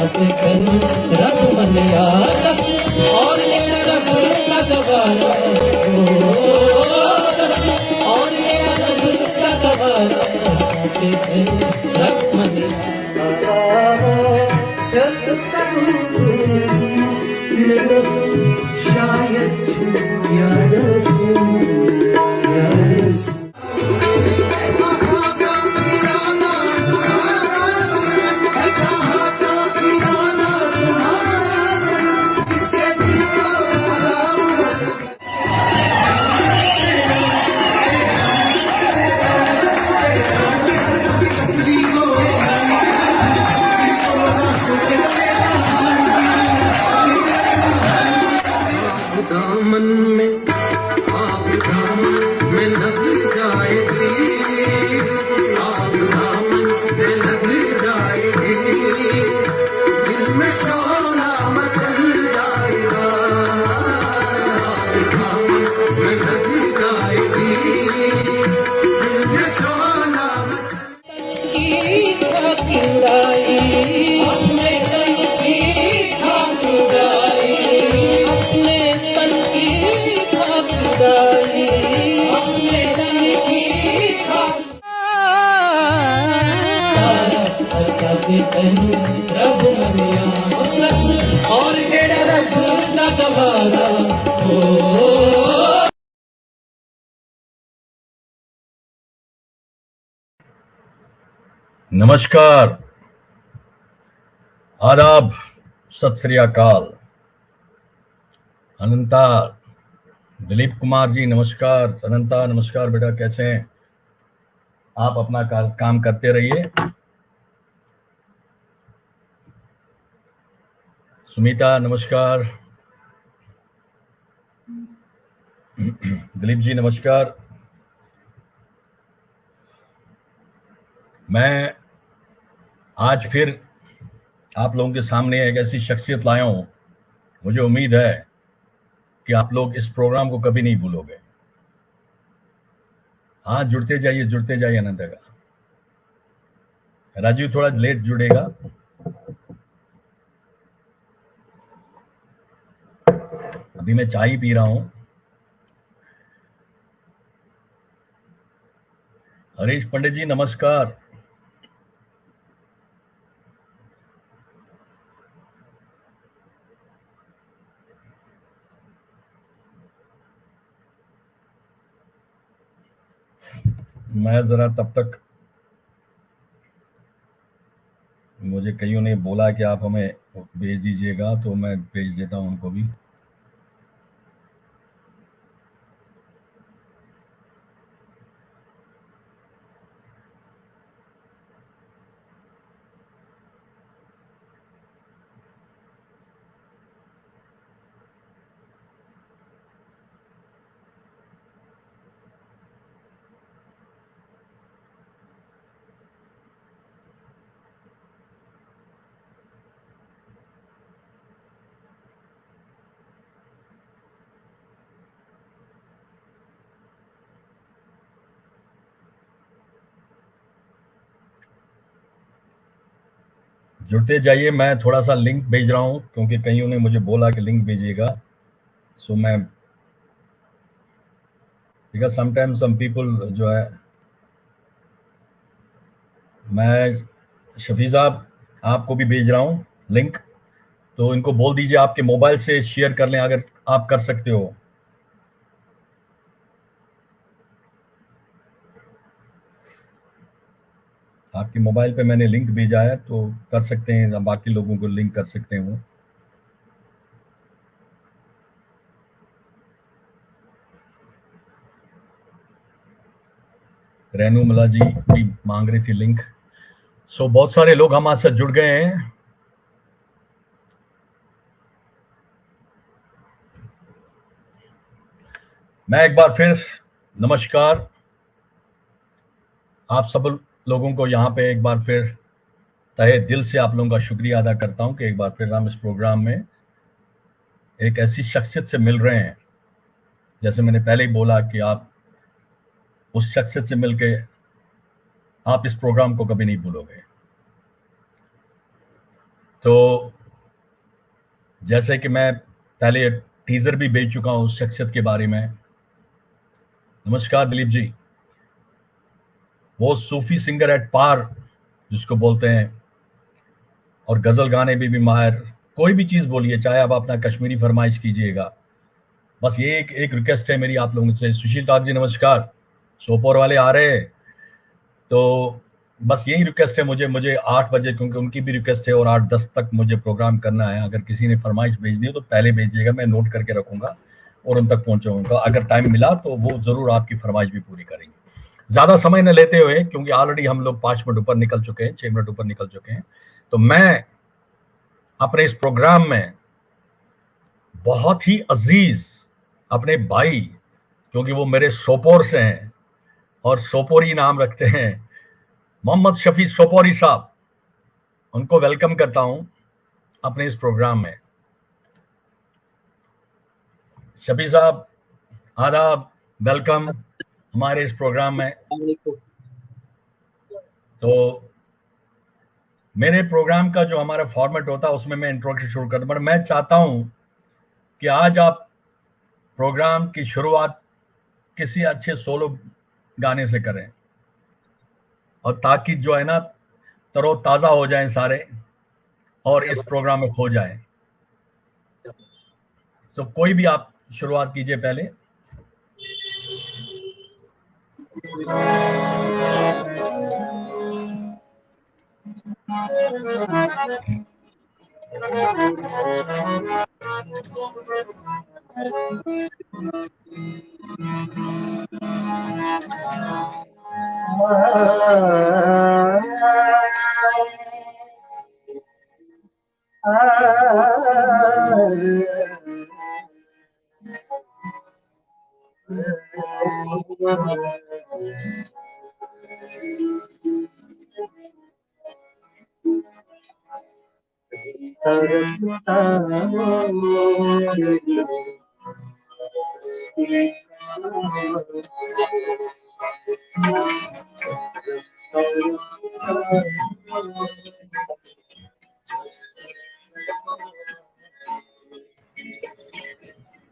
साथे करूं रब मनिया दस और मेरा रब का गवारा दस और मेरा रब का गवारा साथे करूं रब मनिया शायद छूया दामन में आप दामन में लग जाएगी आप दामन में लग जाएगी दिल में शोला मचल जाएगा आप दामन में लग जाएगी दिल में शोला मचल की खाक उड़ाई अपने तन की खाक उड़ाई रब मनिया और मेरा रब का गवारा नमस्कार, आदाब, सत श्री अकाल। अनंता, दिलीप कुमार जी नमस्कार। अनंता नमस्कार बेटा, कैसे हैं आप? अपना काम करते रहिए। सुमिता नमस्कार। दिलीप जी नमस्कार। मैं आज फिर आप लोगों के सामने एक ऐसी शख्सियत लाया हूं, मुझे उम्मीद है कि आप लोग इस प्रोग्राम को कभी नहीं भूलोगे। हाँ, जुड़ते जाइए अनंता का। राजीव थोड़ा लेट जुड़ेगा। अभी मैं चाय पी रहा हूं। हरीश पंडित जी नमस्कार। मैं जरा तब तक, मुझे कईयों ने बोला कि आप हमें भेज दीजिएगा, तो मैं भेज देता हूं उनको भी। जुड़ते जाइए। मैं थोड़ा सा लिंक भेज रहा हूं क्योंकि कईयों ने मुझे बोला कि लिंक भेजिएगा। सो मैं, बिकॉज समटाइम्स सम पीपल जो है, मैं शफी साहब आपको भी भेज रहा हूं लिंक, तो इनको बोल दीजिए आपके मोबाइल से शेयर कर लें अगर आप कर सकते हो। आपके मोबाइल पे मैंने लिंक भेजा है, तो कर सकते हैं, बाकी लोगों को लिंक कर सकते हैं वो। रेनू मला जी भी मांग रही थी लिंक। सो बहुत सारे लोग हमारे साथ जुड़ गए हैं। मैं एक बार फिर नमस्कार आप सब लोगों को यहाँ पे एक बार फिर तहे दिल से आप लोगों का शुक्रिया अदा करता हूँ कि एक बार फिर हम इस प्रोग्राम में एक ऐसी शख्सियत से मिल रहे हैं। जैसे मैंने पहले ही बोला कि आप उस शख्सियत से मिलके आप इस प्रोग्राम को कभी नहीं भूलोगे। तो जैसे कि मैं पहले टीजर भी भेज चुका हूं उस शख्सियत के बारे में। नमस्कार दिलीप जी। वो सूफी सिंगर एट पार जिसको बोलते हैं, और गजल गाने भी माहिर। कोई भी चीज बोलिए, चाहे आप अपना कश्मीरी फरमाइश कीजिएगा। बस ये एक रिक्वेस्ट है मेरी आप लोगों से। सुशील ठाक जी नमस्कार, सोपोर वाले आ रहे हैं। तो बस यही रिक्वेस्ट है मुझे मुझे 8 बजे, क्योंकि उनकी भी रिक्वेस्ट है, और 8:10 तक मुझे प्रोग्राम करना है। अगर किसी ने फरमाइश भेजनी हो तो पहले भेजिएगा, मैं नोट करके रखूंगा और उन तक पहुंचाऊंगा। अगर टाइम मिला तो वो जरूर आपकी फरमाइश भी पूरी करेंगे। ज्यादा समय न लेते हुए, क्योंकि ऑलरेडी हम लोग 5 मिनट ऊपर निकल चुके हैं, 6 मिनट ऊपर निकल चुके हैं, तो मैं अपने इस प्रोग्राम में बहुत ही अजीज अपने भाई, क्योंकि वो मेरे सोपोर से हैं और सोपोरी नाम रखते हैं, मोहम्मद शफी सोपोरी साहब, उनको वेलकम करता हूं अपने इस प्रोग्राम में। शफी साहब आदाब, वेलकम हमारे इस प्रोग्राम में। तो मेरे प्रोग्राम का जो हमारा फॉर्मेट होता है उसमें मैं इंट्रोडक्शन शुरू करता हूं, पर मैं चाहता हूं कि आज आप प्रोग्राम की शुरुआत किसी अच्छे सोलो गाने से करें, और ताकि जो है ना तरोताजा हो जाएं सारे और इस प्रोग्राम में खो जाएं। तो कोई भी आप शुरुआत कीजिए पहले।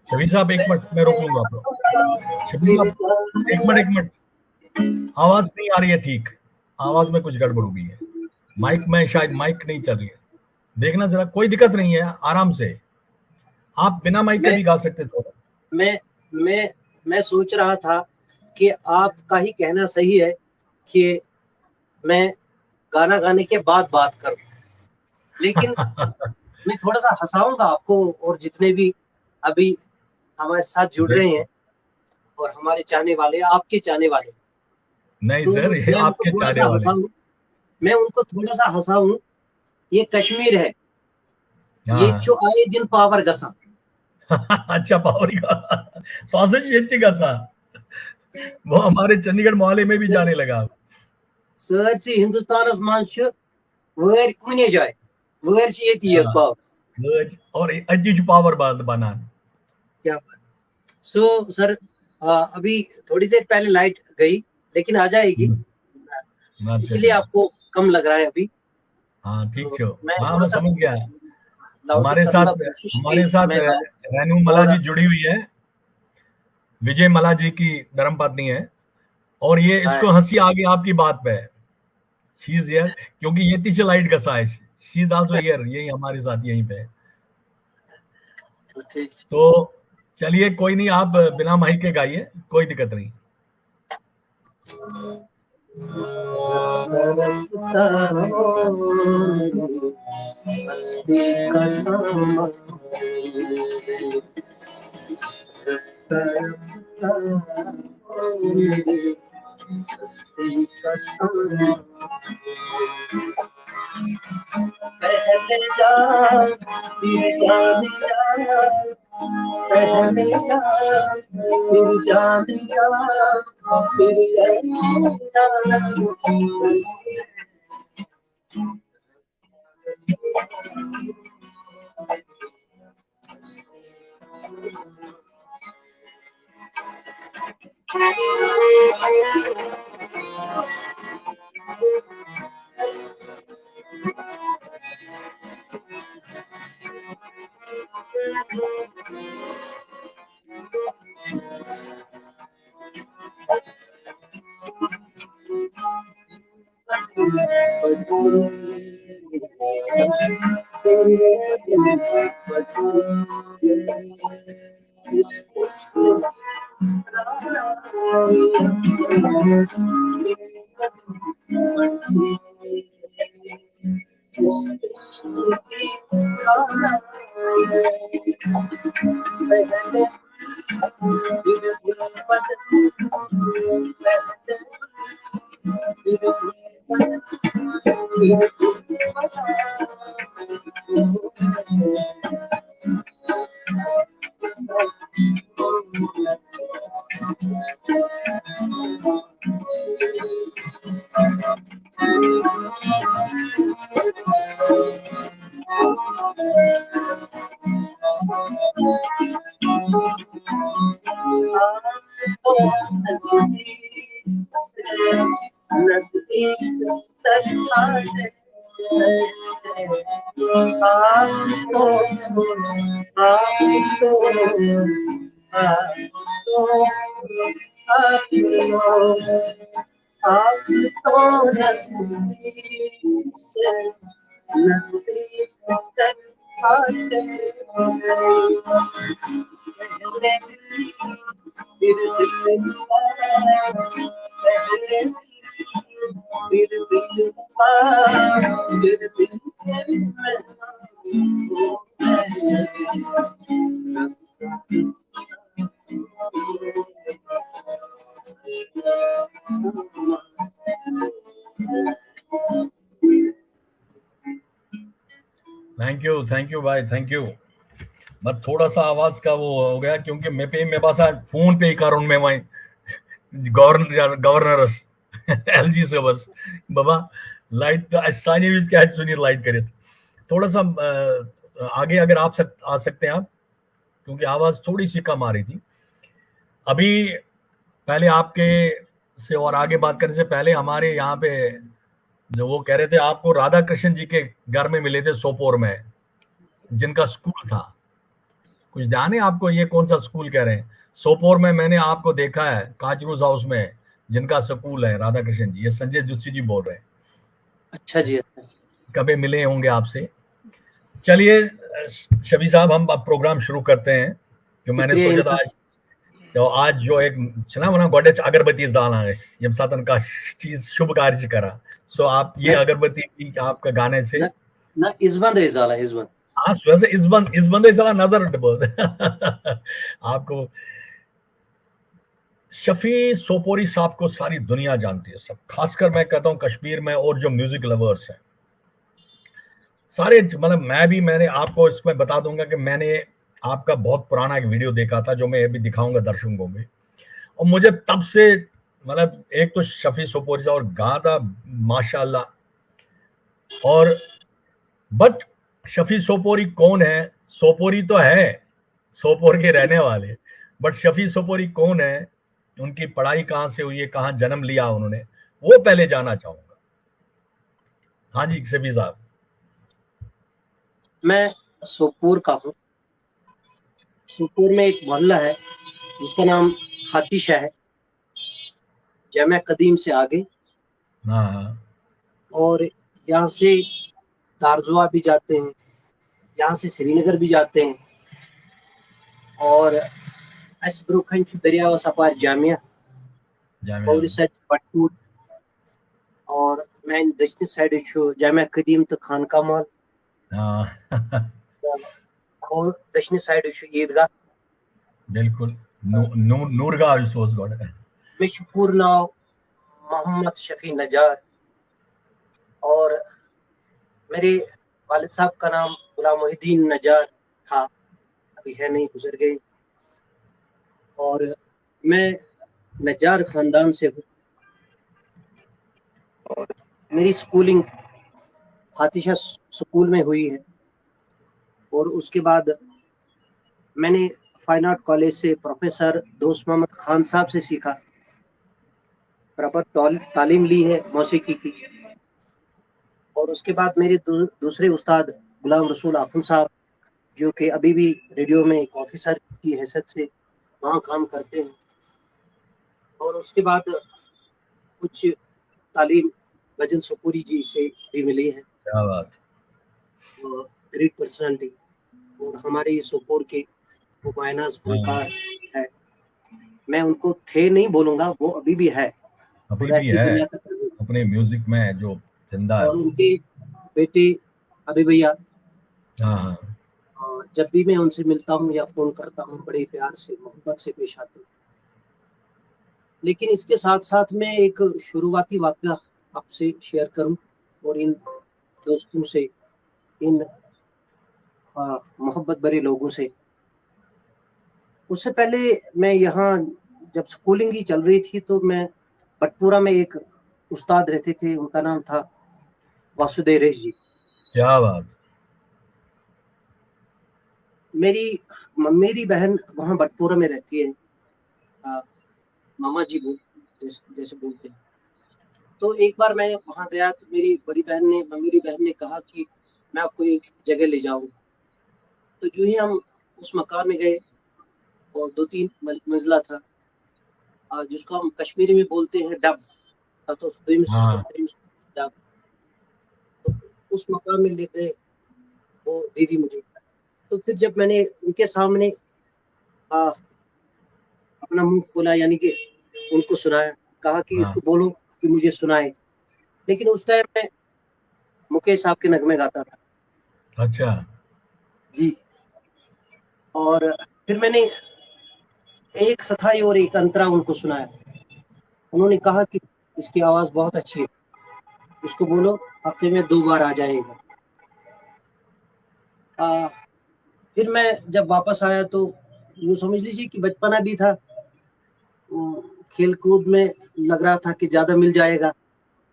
शबीर साहब एक मिनट, मैं रोक लूंगा आप लोग। शबीर साहब एक मिनट, आवाज नहीं आ रही है ठीक, आवाज में कुछ गड़बड़ हो गई है। माइक में शायद माइक नहीं चल रही है, देखना जरा। कोई दिक्कत नहीं है, आराम से आप बिना माइक के भी गा सकते थे। मैं मैं सोच रहा था कि आपका ही कहना सही है कि मैं गाना गाने के बाद बात करूं, लेकिन मैं थोड़ा सा हंसाऊंगा आपको और जितने भी अभी हमारे साथ जुड़ रहे हैं और हमारे चाहने वाले, आपके चाहने वाले। नहीं तो सर, ये मैं उनको आपके थोड़ा चाहने सा वाले। हंसाऊं, मैं उनको थोड़ा सा हंसाऊं। ये कश्मीर है, ये हाँ। जो आए दिन पावर गसा। अच्छा, पावरी का सॉसेज ये का सा, वो हमारे चंडीगढ़ मोहल्ले में भी जाने लगा। सरसी हिंदुस्तानस मंज वरी कुने जाए, वरी से येती है पावर। और अज्जू पावर बाद बना। क्या बात। सो सर, अभी थोड़ी देर पहले लाइट गई, लेकिन आ जाएगी, इसलिए आपको कम लग रहा है अभी। हाँ ठीक तो छो, मैं हाँ थोड़ा मैं सा समझ गया। लाउड करूंगा, कोशिश की हमारे साथ मैं गाऊं। रेनू मला और जी जुड़ी हुई है, विजय मला जी की धर्म पत्नी है, और ये इसको हंसी आ गई आपकी बात पे। शी इज हियर, क्योंकि ये तीसरे लाइट का सा है। शी इज आल्सो हियर, यही हमारे साथ यहीं पे। तो चलिए कोई नहीं, आप बिना माइक के गाइए, कोई दिक्कत नहीं। पहले जा फिर जान जा, पहले जा फिर जान जा, फिर आप तो नजदीक से नजदीक तक आते हो पहले फिर दिल पहले फिर दिल फिर दिल थैंक यू भाई, थैंक यू। बट थोड़ा सा आवाज का वो हो गया क्योंकि मेरे पास आज फोन पे ही कारण में वही गवर्नरस एलजी से बस बाबा लाइट सानी भी क्या सुनी लाइट करे थोड़ा सा आगे अगर आप आ सकते हैं आप, क्योंकि आवाज थोड़ी सी कम आ रही थी अभी। पहले आपके से और आगे बात करने से पहले हमारे यहाँ पे जो वो कह रहे थे आपको राधा कृष्ण जी के घर में मिले थे सोपोर में, जिनका स्कूल था। कुछ ध्यान है आपको ये कौन सा स्कूल कह रहे हैं? सोपोर में मैंने आपको देखा है काजरूज हाउस में, जिनका स्कूल है राधा कृष्ण जी। ये संजय जोशी जी बोल रहे हैं। अच्छा जी, कभी मिले होंगे आपसे। चलिए शबी साहब, हम अब प्रोग्राम शुरू करते हैं। जो मैंने सोचा था आज जो एक छना मना गोडे अगरबत्ती डालना है यम सातन का चीज शुभ कार्य करा। सो आप ये अगरबत्ती आपका गाने से ना इज़बंद इज़ाला इज़बंद, हाँ वैसे इज़बंद इज़ाला नजर बहुत आपको शफी सोपोरी साहब को सारी दुनिया जानती है, सब खासकर मैं कहता हूँ कश्मीर में और जो म्यूजिक लवर्स हैं सारे, मतलब मैंने आपको इसमें बता दूंगा कि मैंने आपका बहुत पुराना एक वीडियो देखा था जो मैं अभी दिखाऊंगा दर्शकों में, और मुझे तब से मतलब एक तो शफी सोपोरी साहब और गाता माशाल्लाह, और बट शफी सोपोरी कौन है? सोपोरी तो है, सोपोर के रहने वाले, बट शफी सोपोरी कौन है, उनकी पढ़ाई कहाँ से हुई है, कहाँ जन्म लिया उन्होंने, वो पहले जानना चाहूंगा। हाँ जी शफी साहब। मैं सोपोर का हूँ। सोपोर में एक मोहल्ला है जिसका नाम हाथीशाह है, जामिया कदीम से आगे। हाँ, और यहाँ से दारजुआ भी जाते हैं, यहाँ से श्रीनगर भी जाते हैं, और ब्रुखंच दरिया सपार जामिया और इस साइड पटूर, और मैं दक्षिण साइड जामिया कदीम तो खानका मॉल, खो दक्षिण साइड ईदगाह। बिल्कुल नूरगाह विश्वास गॉड। मैं पूर्ण नाम मोहम्मद शफी नजार, और मेरे वालिद साहब का नाम गुलाम मोहिद्दीन नजार था, अभी है नहीं, गुजर गए। और मैं नजार खानदान से हूँ, और मेरी स्कूलिंग हाथीशाह स्कूल में हुई है, और उसके बाद मैंने फाइन आर्ट कॉलेज से प्रोफेसर दोस्त मोहम्मद खान साहब से सीखा, प्रॉपर तालीम ली है मौसीकी की। और उसके बाद मेरे दूसरे उस्ताद गुलाम रसूल आखुन साहब, जो कि अभी भी रेडियो में एक ऑफिसर की हैसियत से वहाँ काम करते हैं। और उसके बाद कुछ तालीम भजन सुपुरी जी से भी मिली है, क्या बात। Great personality. और हमारे सोपोर के वो मायनाज हाँ, फनकार है, मैं उनको थे नहीं बोलूंगा, वो अभी भी है, अभी खुदा भी की है दुनिया तक है। अपने म्यूजिक में जो जिंदा है और वो। उनके बेटे अभी भैया, हाँ हाँ। और जब भी मैं उनसे मिलता हूँ या फोन करता हूँ, बड़े प्यार से मोहब्बत से पेश आते हैं। लेकिन इसके साथ साथ मैं एक शुरुआती वाकया आपसे शेयर करूं, और इन दोस्तों से, इन मोहब्बत भरे लोगों से। उससे पहले मैं यहाँ जब स्कूलिंग ही चल रही थी तो मैं बटपुरा में एक उस्ताद रहते थे, उनका नाम था वासुदेव रेश जी। क्या बात। मेरी बहन वहाँ बटपुरा में रहती है, मामा जी जैसे बोलते हैं। तो एक बार मैं वहाँ गया तो मेरी बहन ने कहा कि मैं आपको एक जगह ले जाऊंगा। तो जो ही हम उस मकान में गए, और 2-3 मंजिला था, जिसको हम कश्मीरी में बोलते हैं डब, तो हाँ डब। तो उस मकान में ले गए वो दीदी मुझे। तो फिर जब मैंने उनके सामने अपना मुंह खोला, यानी कि उनको सुनाया, कहा कि हाँ। इसको बोलो कि मुझे सुनाए, लेकिन उस टाइम मैं मुकेश साहब के नगमे गाता था अच्छा। जी। और फिर मैंने एक सथाई और एक अंतरा उनको सुनाया। उन्होंने कहा कि इसकी आवाज बहुत अच्छी है, उसको बोलो हफ्ते में 2 बार आ जाएगा। फिर मैं जब वापस आया तो यूँ समझ लीजिए कि बचपना भी था, खेल कूद में लग रहा था कि ज्यादा मिल जाएगा,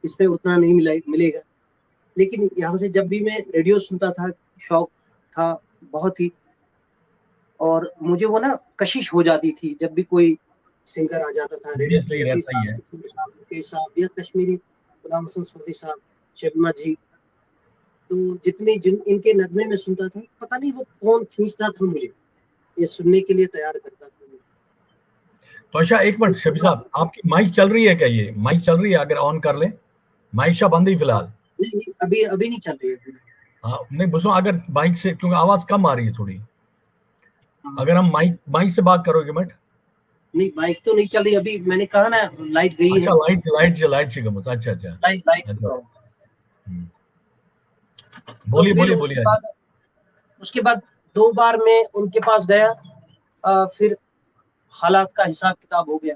इसमें उतना नहीं मिलेगा। लेकिन यहाँ से जब भी मैं रेडियो सुनता था, शौक था बहुत ही, और मुझे वो ना कशिश हो जाती थी जब भी कोई सिंगर आ जाता था रेडियो पे, सीरियसली रफी रहता ही साहब, है। रसूल साहब, मुकेश साहब, या कश्मीरी गुलाम हसन सूफी साहब, शबमा जी। तो इनके नगमे में सुनता था, पता नहीं वो कौन खींचता था मुझे, ये सुनने के लिए तैयार करता था मुझे। तो अच्छा एक मिनट उसके शफी बाद साहब, आपकी माइक चल रही है क्या? ये माइक चल रही है, अगर ऑन कर लें। माइक शा बंद ही फिलहाल। नहीं, अभी नहीं चल रही है। हाँ नहीं बुझो, अगर माइक से, क्योंकि आवाज कम आ रही है थोड़ी, हाँ, अगर हम माइक माइक से बात करोगे मत। नहीं माइक तो नहीं चल रही अभी, मैंने कहा ना लाइट गई है। अच्छा लाइट से कम। अच्छा अच्छा। लाइट अच्छा। तो। हम्म। तो बोलिए फिर बोलिए बोलिए। उसके बाद 2 बार मैं उनके पास गया, फिर हालात का हिसाब किताब हो गया,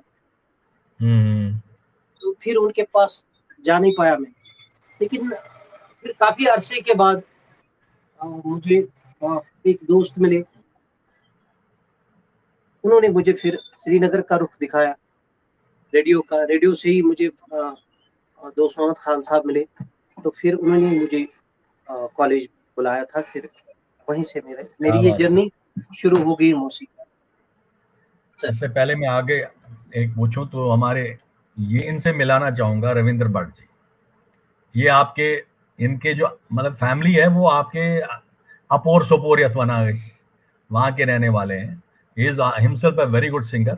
हम्म। तो फिर उनके पास जा नहीं पाया मैं। लेकिन फिर काफी अरसे के बाद मुझे एक दोस्त मिले, उन्होंने मुझे फिर श्रीनगर का रुख दिखाया, रेडियो से ही मुझे दोस्त मोहम्मद खान साहब मिले। तो फिर उन्होंने मुझे कॉलेज बुलाया था, फिर वहीं से मेरी क्या ये बात है। जर्नी शुरू हो गई मौसीकी। इससे पहले मैं आगे एक पूछूं तो हमारे, ये इनसे मिलाना चाहूंगा रविंद्र भट्ट जी। ये आपके, इनके जो मतलब फैमिली है वो आपके अपोर सोपोर यथवाना वहां के रहने वाले हैं। He is himself a very good singer.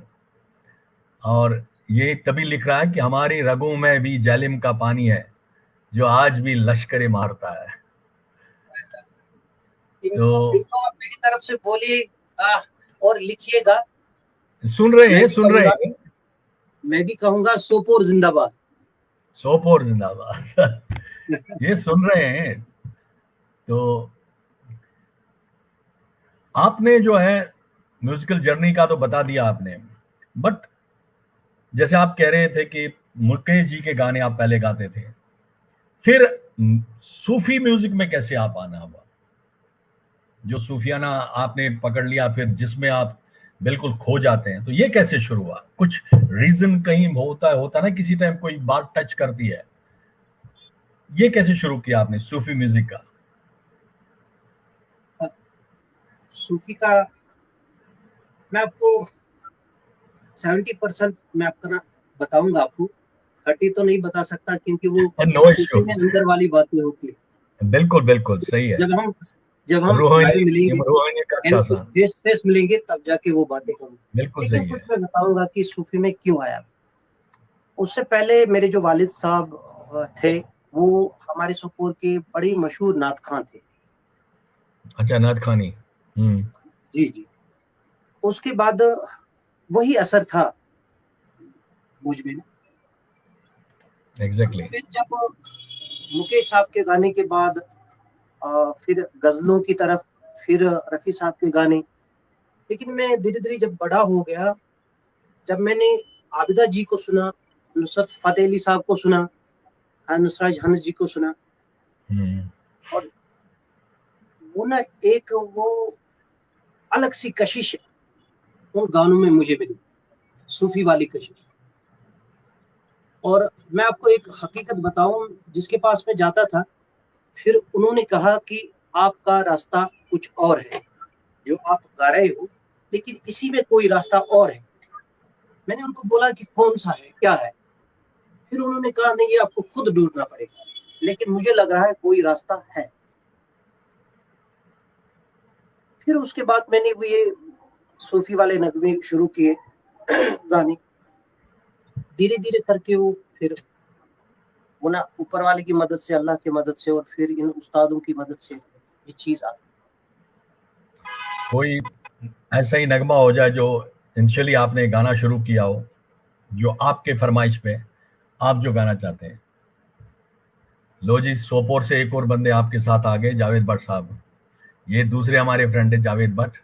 और ये तभी लिख रहा है कि हमारी रगों में भी जालिम का पानी है जो आज भी लश्करे मारता है। तो इनको आप मेरी तरफ से बोलिए और लिखिएगा। सुन रहे मैं हैं भी सुन रहे कहूंगा हैं। मैं भी कहूंगा सोपोर जिंदाबाद। सोपोर जिंदाबाद। ये सुन रहे हैं। तो आपने जो है म्यूजिकल जर्नी का तो बता दिया आपने, बट जैसे आप कह रहे थे कि मुकेश जी के गाने आप पहले गाते थे, फिर सूफी म्यूजिक में कैसे आप आना हुआ? जो सूफियाना आपने पकड़ लिया, फिर जिसमें आप बिल्कुल खो जाते हैं, तो ये कैसे शुरू हुआ? कुछ रीजन कहीं होता ना, किसी टाइम कोई बात टच करती है। ये कैसे शुरू किया आपने सूफी म्यूजिक का? सूफी का मैं आपको 70% मैं आपका बताऊंगा आपको, 30 तो नहीं बता सकता, क्योंकि वो नो सूफी इश्यू। में अंदर वाली बातें होती है। बिल्कुल बिल्कुल सही है। जब हम जब हम रोहानी, मिलेंगे, रोहानी का अच्छा सा, फेस टू फेस मिलेंगे, तब जाके वो बातें करूंगा। बिल्कुल लेकिन सही है। कुछ मैं बताऊंगा कि सूफी में क्यों आया। उससे पहले मेरे जो वालिद साहब थे, वो हमारे सुपोर के बड़े मशहूर नात खां थे। अच्छा, नाथ खानी। जी जी। उसके बाद वही असर था मुझ में। एग्जैक्टली। फिर जब मुकेश साहब के गाने के बाद फिर गजलों की तरफ, फिर रफी साहब के गाने। लेकिन मैं धीरे धीरे जब बड़ा हो गया, जब मैंने आबिदा जी को सुना, नुसरत फतेह अली साहब को सुना, नुसराज हंस जी को सुना, और वो ना एक वो अलग सी कशिश उन गानों में मुझे मिली, सूफी वाली कशिश। और मैं आपको एक हकीकत बताऊं, जिसके पास मैं जाता था, फिर उन्होंने कहा कि आपका रास्ता कुछ और है, जो आप गा रहे हो, लेकिन इसी में कोई रास्ता और है। मैंने उनको बोला कि कौन सा है, क्या है। फिर उन्होंने कहा नहीं, ये आपको खुद ढूंढना पड़ेगा, लेकिन मुझे लग रहा है कोई रास्ता है। फिर उसके बाद मैंने वो ये सूफी वाले नगमे शुरू किए गाने, धीरे धीरे करके वो फिर वो ना ऊपर वाले की मदद से, अल्लाह की मदद से, और फिर इन उस्तादों की मदद से ये चीज आ। कोई ऐसा ही नगमा हो जाए जो इनिशियली आपने गाना शुरू किया हो, जो आपके फरमाइश पे आप जो गाना चाहते हैं। लो जी, सोपोर से एक और बंदे आपके साथ आ गए, जावेद भट्ट साहब। ये दूसरे हमारे फ्रेंड है जावेद भट्ट।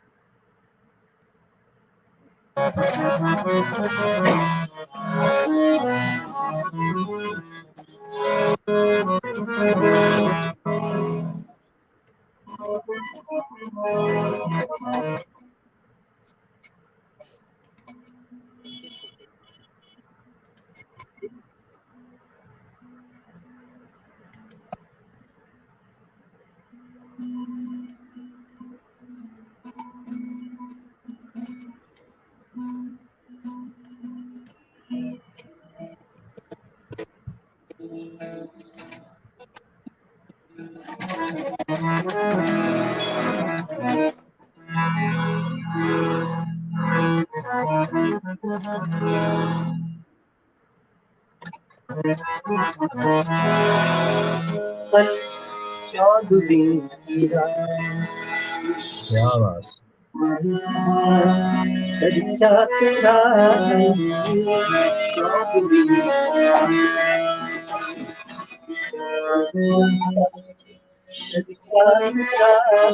कल चौदहवीं की रात, क्या बात। चर्चा तेरा है, चौदहवीं चर्चा तेरा है,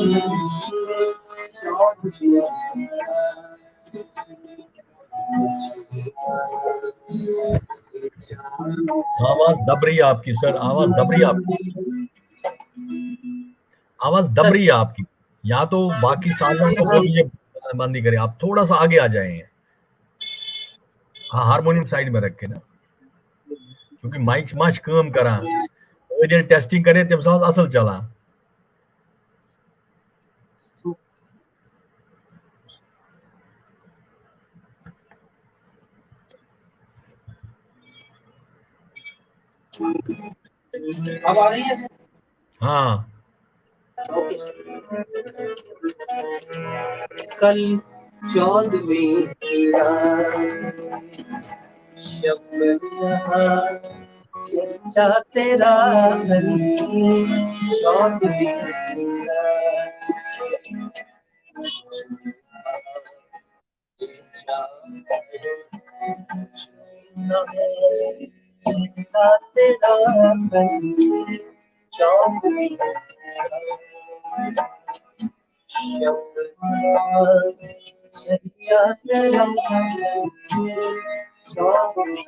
चौदहवीं। आवाज दब रही है आपकी सर, आवाज दब रही है आपकी, आवाज दब रही है आपकी। या तो बाकी साजों को बोलिए बंदी करें, आप थोड़ा सा आगे आ जाए। हाँ, हारमोनियम साइड में रख के ना, क्योंकि माइक माश काम करा टेस्टिंग करे तम साथ असल चला। अब आ रही है सर? हाँ, ओके सर। कल चौदहवीं की रात, शब बहार, चर्चा तेरा है, चौदहवीं की रात, चर्चा तेरा है, चौदहवीं शब बहार, चर्चा तेरा है, चौदहवीं।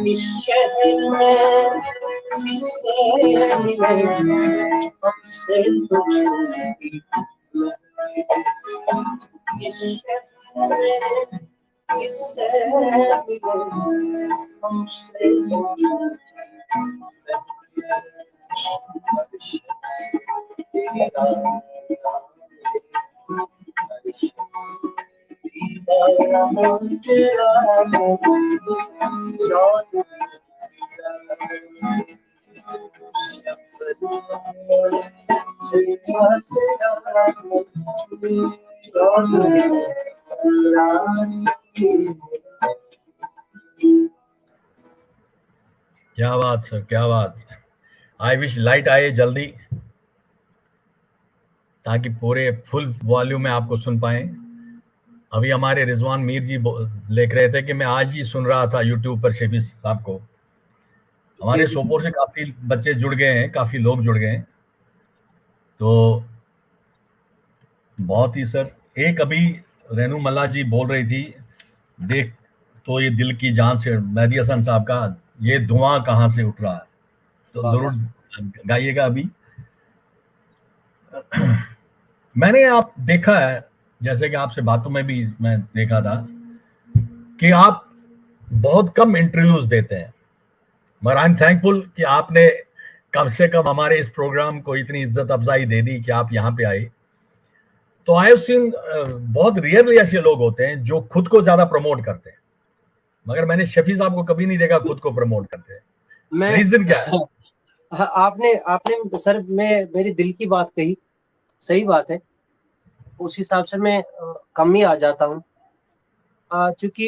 इस शहर में किससे मिले हमसे दूरी, इस शहर में किससे मिले हमसे दूरी, हर शख्स तेरा, हर शख्स क्या बात सर, क्या बात। आई विश लाइट आए जल्दी ताकि पूरे फुल वॉल्यूम में आपको सुन पाए। अभी हमारे रिजवान मीर जी लिख रहे थे कि मैं आज ही सुन रहा था यूट्यूब पर शफी साहब को। हमारे सोपोर से काफी बच्चे जुड़ गए हैं, काफी लोग जुड़ गए हैं, तो बहुत ही सर। एक अभी रेनू मल्ला जी बोल रही थी, देख तो ये दिल की जान से, मेहदी हसन साहब का ये धुआं कहाँ से उठ रहा है, तो जरूर गाइएगा अभी। मैंने आप देखा है, जैसे कि आपसे बातों में भी मैं देखा था कि आप बहुत कम इंटरव्यूज देते हैं, मगर आई एम थैंकफुल कि आपने कम से कम हमारे इस प्रोग्राम को इतनी इज्जत अफजाई दे दी कि आप यहाँ पे आए। तो आई हैव सीन बहुत रियरली ऐसे लोग होते हैं जो खुद को ज्यादा प्रमोट करते हैं, मगर मैंने शफी साहब को कभी नहीं देखा खुद को प्रमोट करते हैं। रीजन क्या है? आपने सर मेरी दिल की बात कही, सही बात है। उस हिसाब से मैं कम ही आ जाता हूँ, क्योंकि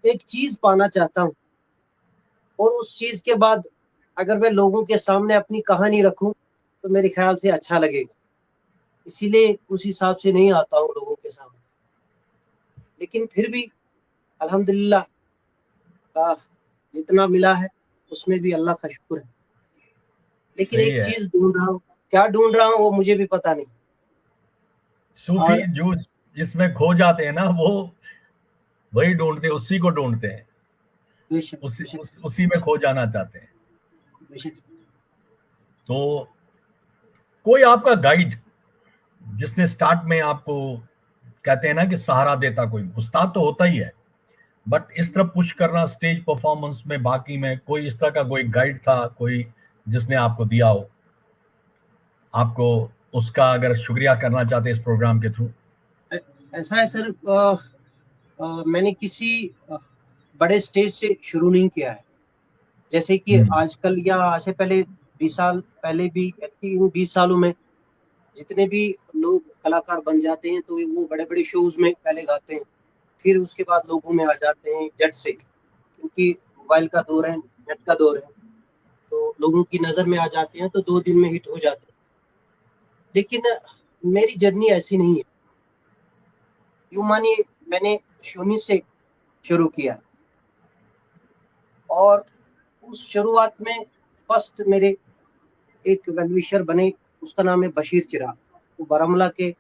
एक चीज पाना चाहता हूँ और उस चीज के बाद अगर मैं लोगों के सामने अपनी कहानी रखूं तो मेरे ख्याल से अच्छा लगेगा, इसीलिए उस हिसाब से नहीं आता हूँ लोगों के सामने। लेकिन फिर भी अल्हम्दुलिल्लाह जितना मिला है उसमें भी अल्लाह का शुक्र है। लेकिन एक चीज ढूंढ रहा हूँ, क्या ढूंढ रहा हूँ वो मुझे भी पता नहीं। सूफी जो इसमें खो जाते हैं ना, वो वही ढूंढते हैं, उसी को ढूंढते हैं, उसी में खो जाना चाहते हैं। तो कोई आपका गाइड जिसने स्टार्ट में आपको, कहते हैं ना कि सहारा देता, कोई उस्ताद तो होता ही है, बट इस तरह पुश करना स्टेज परफॉर्मेंस में, बाकी में कोई इस तरह का कोई गाइड था, कोई जिसने आपको दिया हो, आपको उसका अगर शुक्रिया करना चाहते इस प्रोग्राम के थ्रू? ऐसा है सर, मैंने किसी बड़े स्टेज से शुरू नहीं किया है, जैसे कि आजकल या आज से पहले 20 साल पहले भी, 20 सालों में जितने भी लोग कलाकार बन जाते हैं तो वो बड़े बड़े शोज में पहले गाते हैं, फिर उसके बाद लोगों में आ जाते हैं जट से, क्योंकि मोबाइल का दौर है, नेट का दौर है, तो लोगों की नज़र में आ जाते हैं तो 2 दिन में हिट हो जाते हैं। लेकिन मेरी जर्नी ऐसी नहीं है। यूं मानिए मैंने शून्य से शुरू किया और उस शुरुआत में फर्स्ट मेरे एक वेलविशर बने, उसका नाम है बशीर चिराग, वो बारामूला के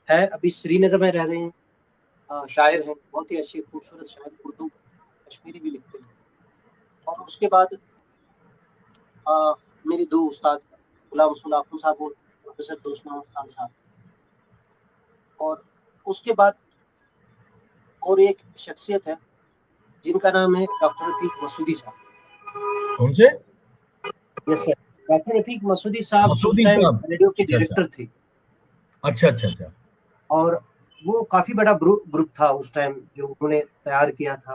है, अभी श्रीनगर में रह रहे हैं, शायर हैं, बहुत ही अच्छे खूबसूरत शायर, उर्दू कश्मीरी भी लिखते हैं। और उसके बाद मेरे 2 उस्ताद, गुलाम रसूल आखुन साहब और प्रोफेसर दोस्त मोहम्मद खान साहब। और उसके बाद और एक शख्सियत है जिनका नाम है डॉक्टर रफीक मसूदी साहब। कौन से? Yes sir, doctor Rafiq Masoodi साहब उस टाइम रेडियो के डायरेक्टर थे। अच्छा। और वो काफी बड़ा ग्रुप था उस टाइम जो उन्होंने तैयार किया था।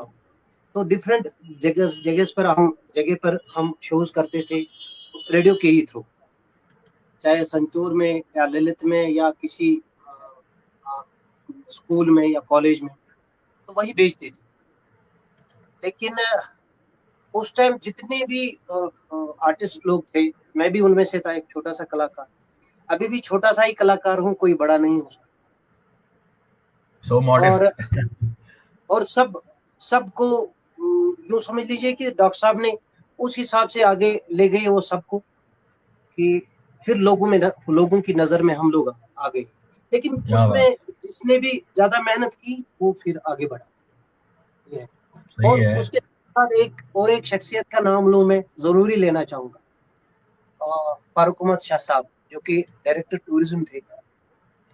तो डिफरेंट जगह पर हम शोज करते थे रेडियो के ही थ्रू, चाहे संतूर में या ललित में या किसी स्कूल में या कॉलेज में, तो वही भेजते थे। लेकिन उस टाइम जितने भी आर्टिस्ट लोग थे, मैं भी उनमें से था, एक छोटा सा कलाकार। अभी भी छोटा सा ही कलाकार हूँ, कोई बड़ा नहीं हूँ। So modest. और सबको यूँ समझ लीजिए कि डॉक्टर साहब ने उस हिसाब से आगे ले गए वो सबको कि फिर लोगों की नजर में हम लोग आ गए। लेकिन उसमें जिसने भी ज्यादा मेहनत की वो फिर आगे बढ़ा। ये और है। उसके बाद एक शख्सियत का नाम लूं, मैं जरूरी लेना चाहूंगा, फारूक अहमद शाह साहब, जो कि डायरेक्टर टूरिज्म थे।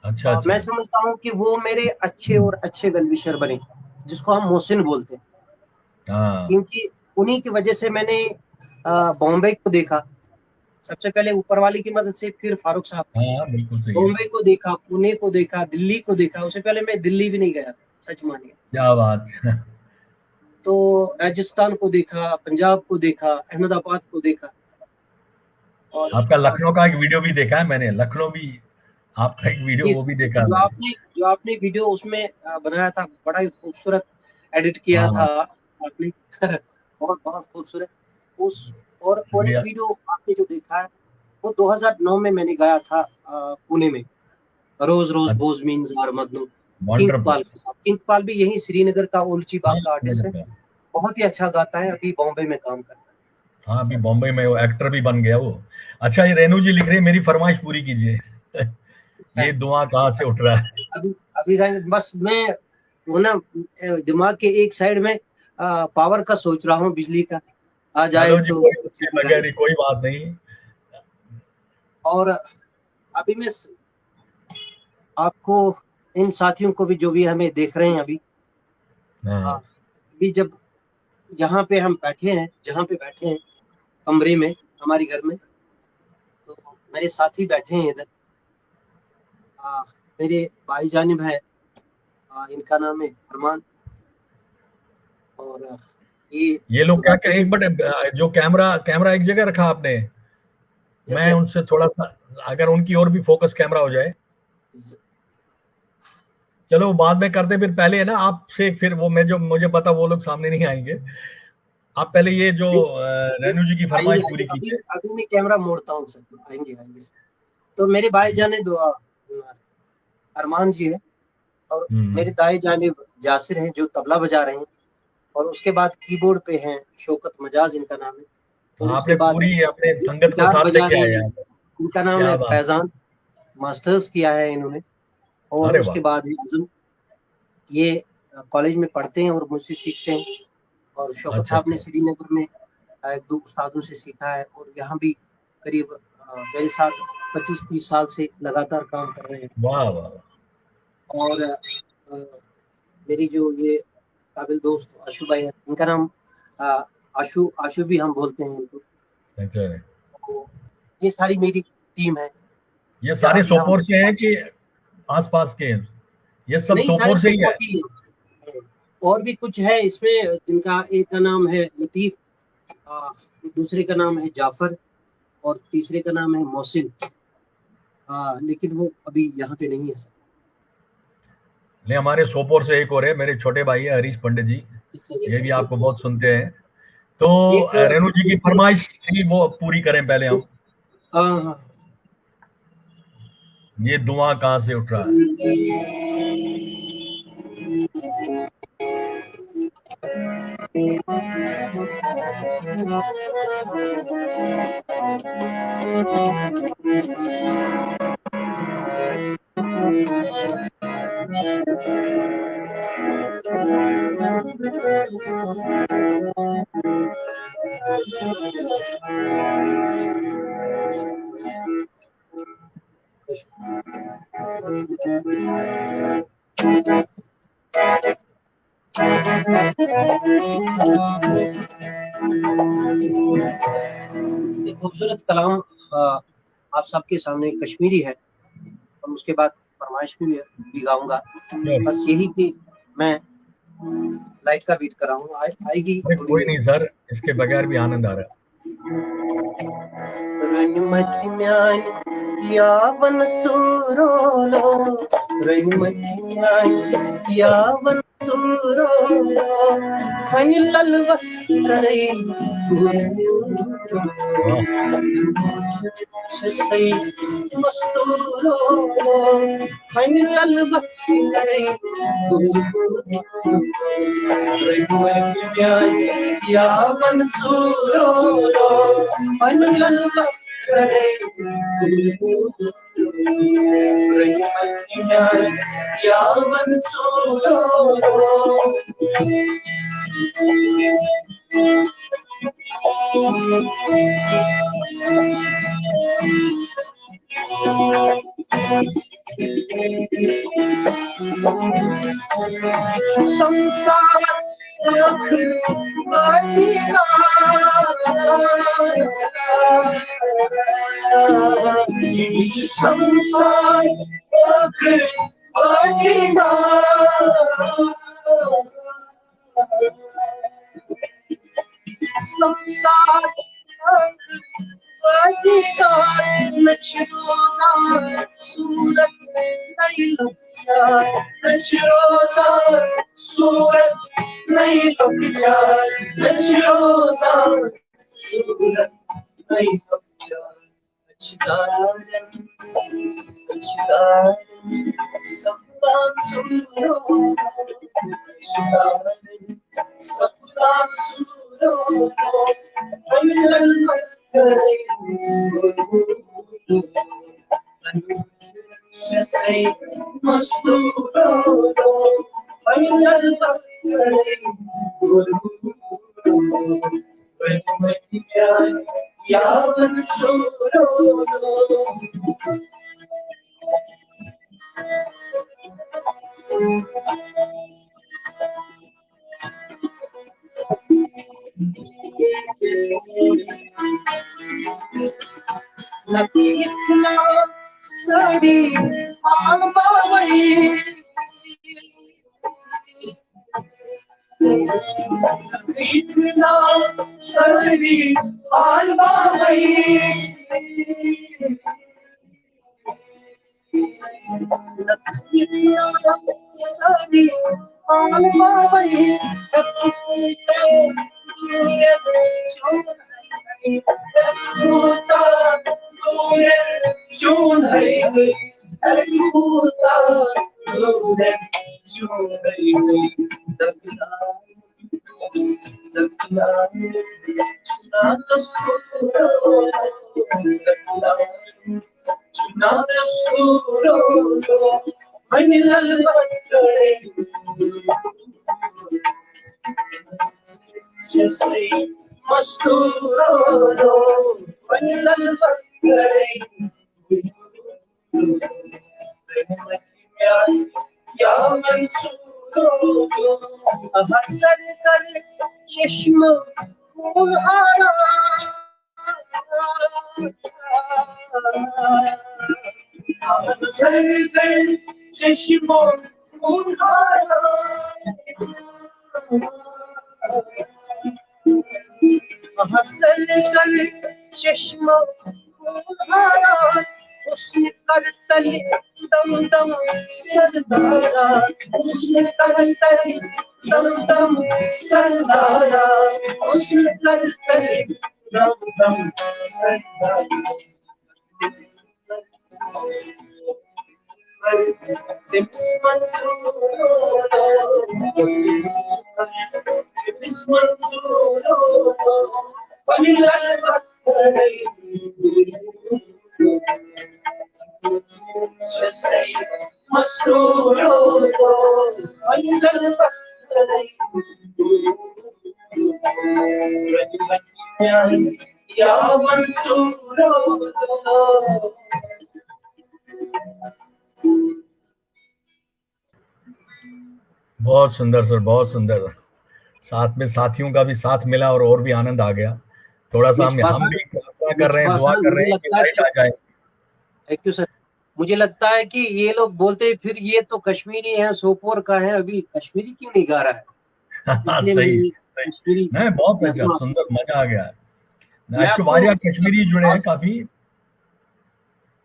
अच्छा। मैं समझता हूँ कि वो मेरे अच्छे वेलविशर बने, जिसको हम मोहसिन बोलते हैं, क्योंकि उन्हीं की वजह से मैंने बॉम्बे को देखा सबसे पहले ऊपर वाले की मदद से, फिर फारूक साहब, हाँ बिल्कुल सही है। बॉम्बे को देखा, पुणे को देखा, दिल्ली को देखा। उससे पहले मैं दिल्ली भी नहीं गया, सच मानिए। क्या बात। तो राजस्थान को देखा, पंजाब को देखा, अहमदाबाद को देखा। और आपका लखनऊ का एक वीडियो भी देखा है मैंने, लखनऊ भी आपका एक वीडियो जी, वो भी देखा है जो मैंने। आपने वीडियो उसमें बनाया था, बड़ा ही खूबसूरत एडिट किया था हाँ आपने। बहुत बहुत खूबसूरत। उस और एक शुक्रिया। वीडियो आपने जो देखा है, वो 2009 में मैंने गाया था पुणे में, रोज रोज बोज मीन्स आर मजनू, किंग वंडरफुल। पाल के साथ। किंग पाल भी यही श्रीनगर का ओलची बाग हाँ का आर्टिस्ट है, बहुत ही अच्छा गाता है, अभी बॉम्बे में काम करता हाँ, अभी है। बॉम्बे में वो एक्टर भी बन गया वो। अच्छा, ये रेनू जी लिख रहे हैं मेरी फरमाइश पूरी कीजिए। अच्छा, ये धुआं कहाँ से उठ रहा है। अभी अभी बस मैं वो ना दिमाग के एक साइड में पावर का सोच रहा हूँ, बिजली का आ जाए चलो जी, तो कोई अच्छे उसके से बगैर गाएंगे। ही कोई बात नहीं। और अभी मैं आपको, इन साथियों को भी जो भी हमें देख रहे हैं अभी, हाँ अभी जब यहाँ पे हम बैठे हैं, जहाँ पे बैठे हैं कमरे में, हमारे घर में, तो मेरे साथी बैठे हैं इधर। मेरे भाई जानिब है, इनका नाम है अरमान। और ये ये लोग क्या गाते क्या भी एक हैं। बट जो कैमरा कैमरा एक जगह रखा आपने, मैं जैसे उनसे थोड़ा सा, अगर उनकी ओर भी फोकस कैमरा हो जाए। चलो वो बाद में करते, फिर पहले है ना आपसे, फिर वो मैं जो मुझे पता वो लोग सामने नहीं आएंगे। आप पहले ये जो ये रेनू जी की आएंगे फरमाइश आएंगे, पूरी अभी कीजिए। अभी मैं कैमरा मोड़ता हूँ सर, आएंगे आएंगे। तो मेरे भाई जानिब अरमान जी है, और हम्म। मेरे दाएं जानिब जासिर हैं जो तबला बजा रहे हैं, और उसके बाद कीबोर्ड पे हैं शौकत मजाज, इनका नाम है। तो और उसके आपने बाद पूरी अपने संगत को गिटार साथ बजा लेके रहे आए हैं, यहाँ पे। इनका नाम है क्या बात। फैजान, मास्टर्स किया है इन्होंने। और अरे उसके वाह। बाद है आजम, ये कॉलेज में पढ़ते हैं और मुझसे सीखते हैं। और शौकत अच्छा साहब ने अच्छा। श्रीनगर में एक दो उस्तादों से सीखा है, और यहाँ भी करीब मेरे साथ 25-30 साल से लगातार काम कर रहे हैं। वाह वाह वाह। और मेरी जो ये काबिल दोस्त आशु भाई है, इनका नाम अ, आशु आशु भी हम बोलते हैं उनको। अच्छा, तो ये सारी मेरी टीम है, ये जहाँ सारे भी हम सोपोर से हैं कि आसपास के हैं? ये सब नहीं, सारे सोपोर से ही है? सपोर्ट ही है। और भी कुछ है इसमें, जिनका एक का नाम है लतीफ, अ, दूसरे का नाम है जाफर, और तीसरे का नाम है मोहसिन। लेकिन वो अभी यहाँ पे नहीं है सर। नहीं, हमारे सोपोर से एक और है, मेरे छोटे भाई है हरीश पंडित जी। इससे ये ये सर भी आपको सोच बहुत सुनते हैं। तो एक रेणु जी की दूसरे फरमाइश थी, वो पूरी करें पहले हम। हाँ, ये धुआं कहाँ से उठ रहा है। एक खूबसूरत कलाम आप सबके सामने कश्मीरी है, और उसके बाद फरमाइश भी गाऊंगा। बस यही कि मैं लाइट का वेट कर रहा हूँ, आएगी अरे थोड़ी कोई देर नहीं सर, इसके बगैर भी आनंद आ रहा रंगमती म्यानी यावन सूरोलो, रंगमती म्यानी यावन सूरोलो, खनि ललवत करई है। वाह। सही मस्तूरो, खनि ललवत करई रंगमती म्यानी यावन सूरोलो, खनि ललवत करई रंगमती म्यानी यावन सूरोलो। संसार संसार संसार नशरोजा सूरत नहीं लुचा नशरोजा सूरत नहीं लुचा नशरोजा सूरत नहीं लुचा अचदारन सबका सुनो अचदारन सबका सुनो मिलन करे से मस्तूरो मिलन करे या मंसूरो इतना सारी आलमारी इतना सारी आलमारी इतना सारी आलमारी हसर कर चश्म खून आरा हसर कर चश्म खून आरा हसर कर चश्म खून आरा उसने कर तले दम दम सरदारा उसने कर तले दम दम सरदारा उसने कर तले दम दम सरदारा तिम्स मंसूरो तिम्स मंसूरो वनिलल बकरे मस्तूरो वनिलल बकरे या मंसूरो बहुत सुंदर सर, बहुत सुंदर। साथ में साथियों का भी साथ मिला और भी आनंद आ गया। थोड़ा सा हम भी प्रार्थना कर रहे हैं, दुआ कर रहे हैं कि लाइट आ जाए। Thank you sir. मुझे लगता है कि ये लोग बोलते फिर ये तो कश्मीरी है, सोपोर का है, अभी कश्मीरी क्यों नहीं गा रहा है? सही, कश्मीरी बहुत अच्छा, सुंदर, मजा आ गया। कश्मीरी जुड़े हैं काफी।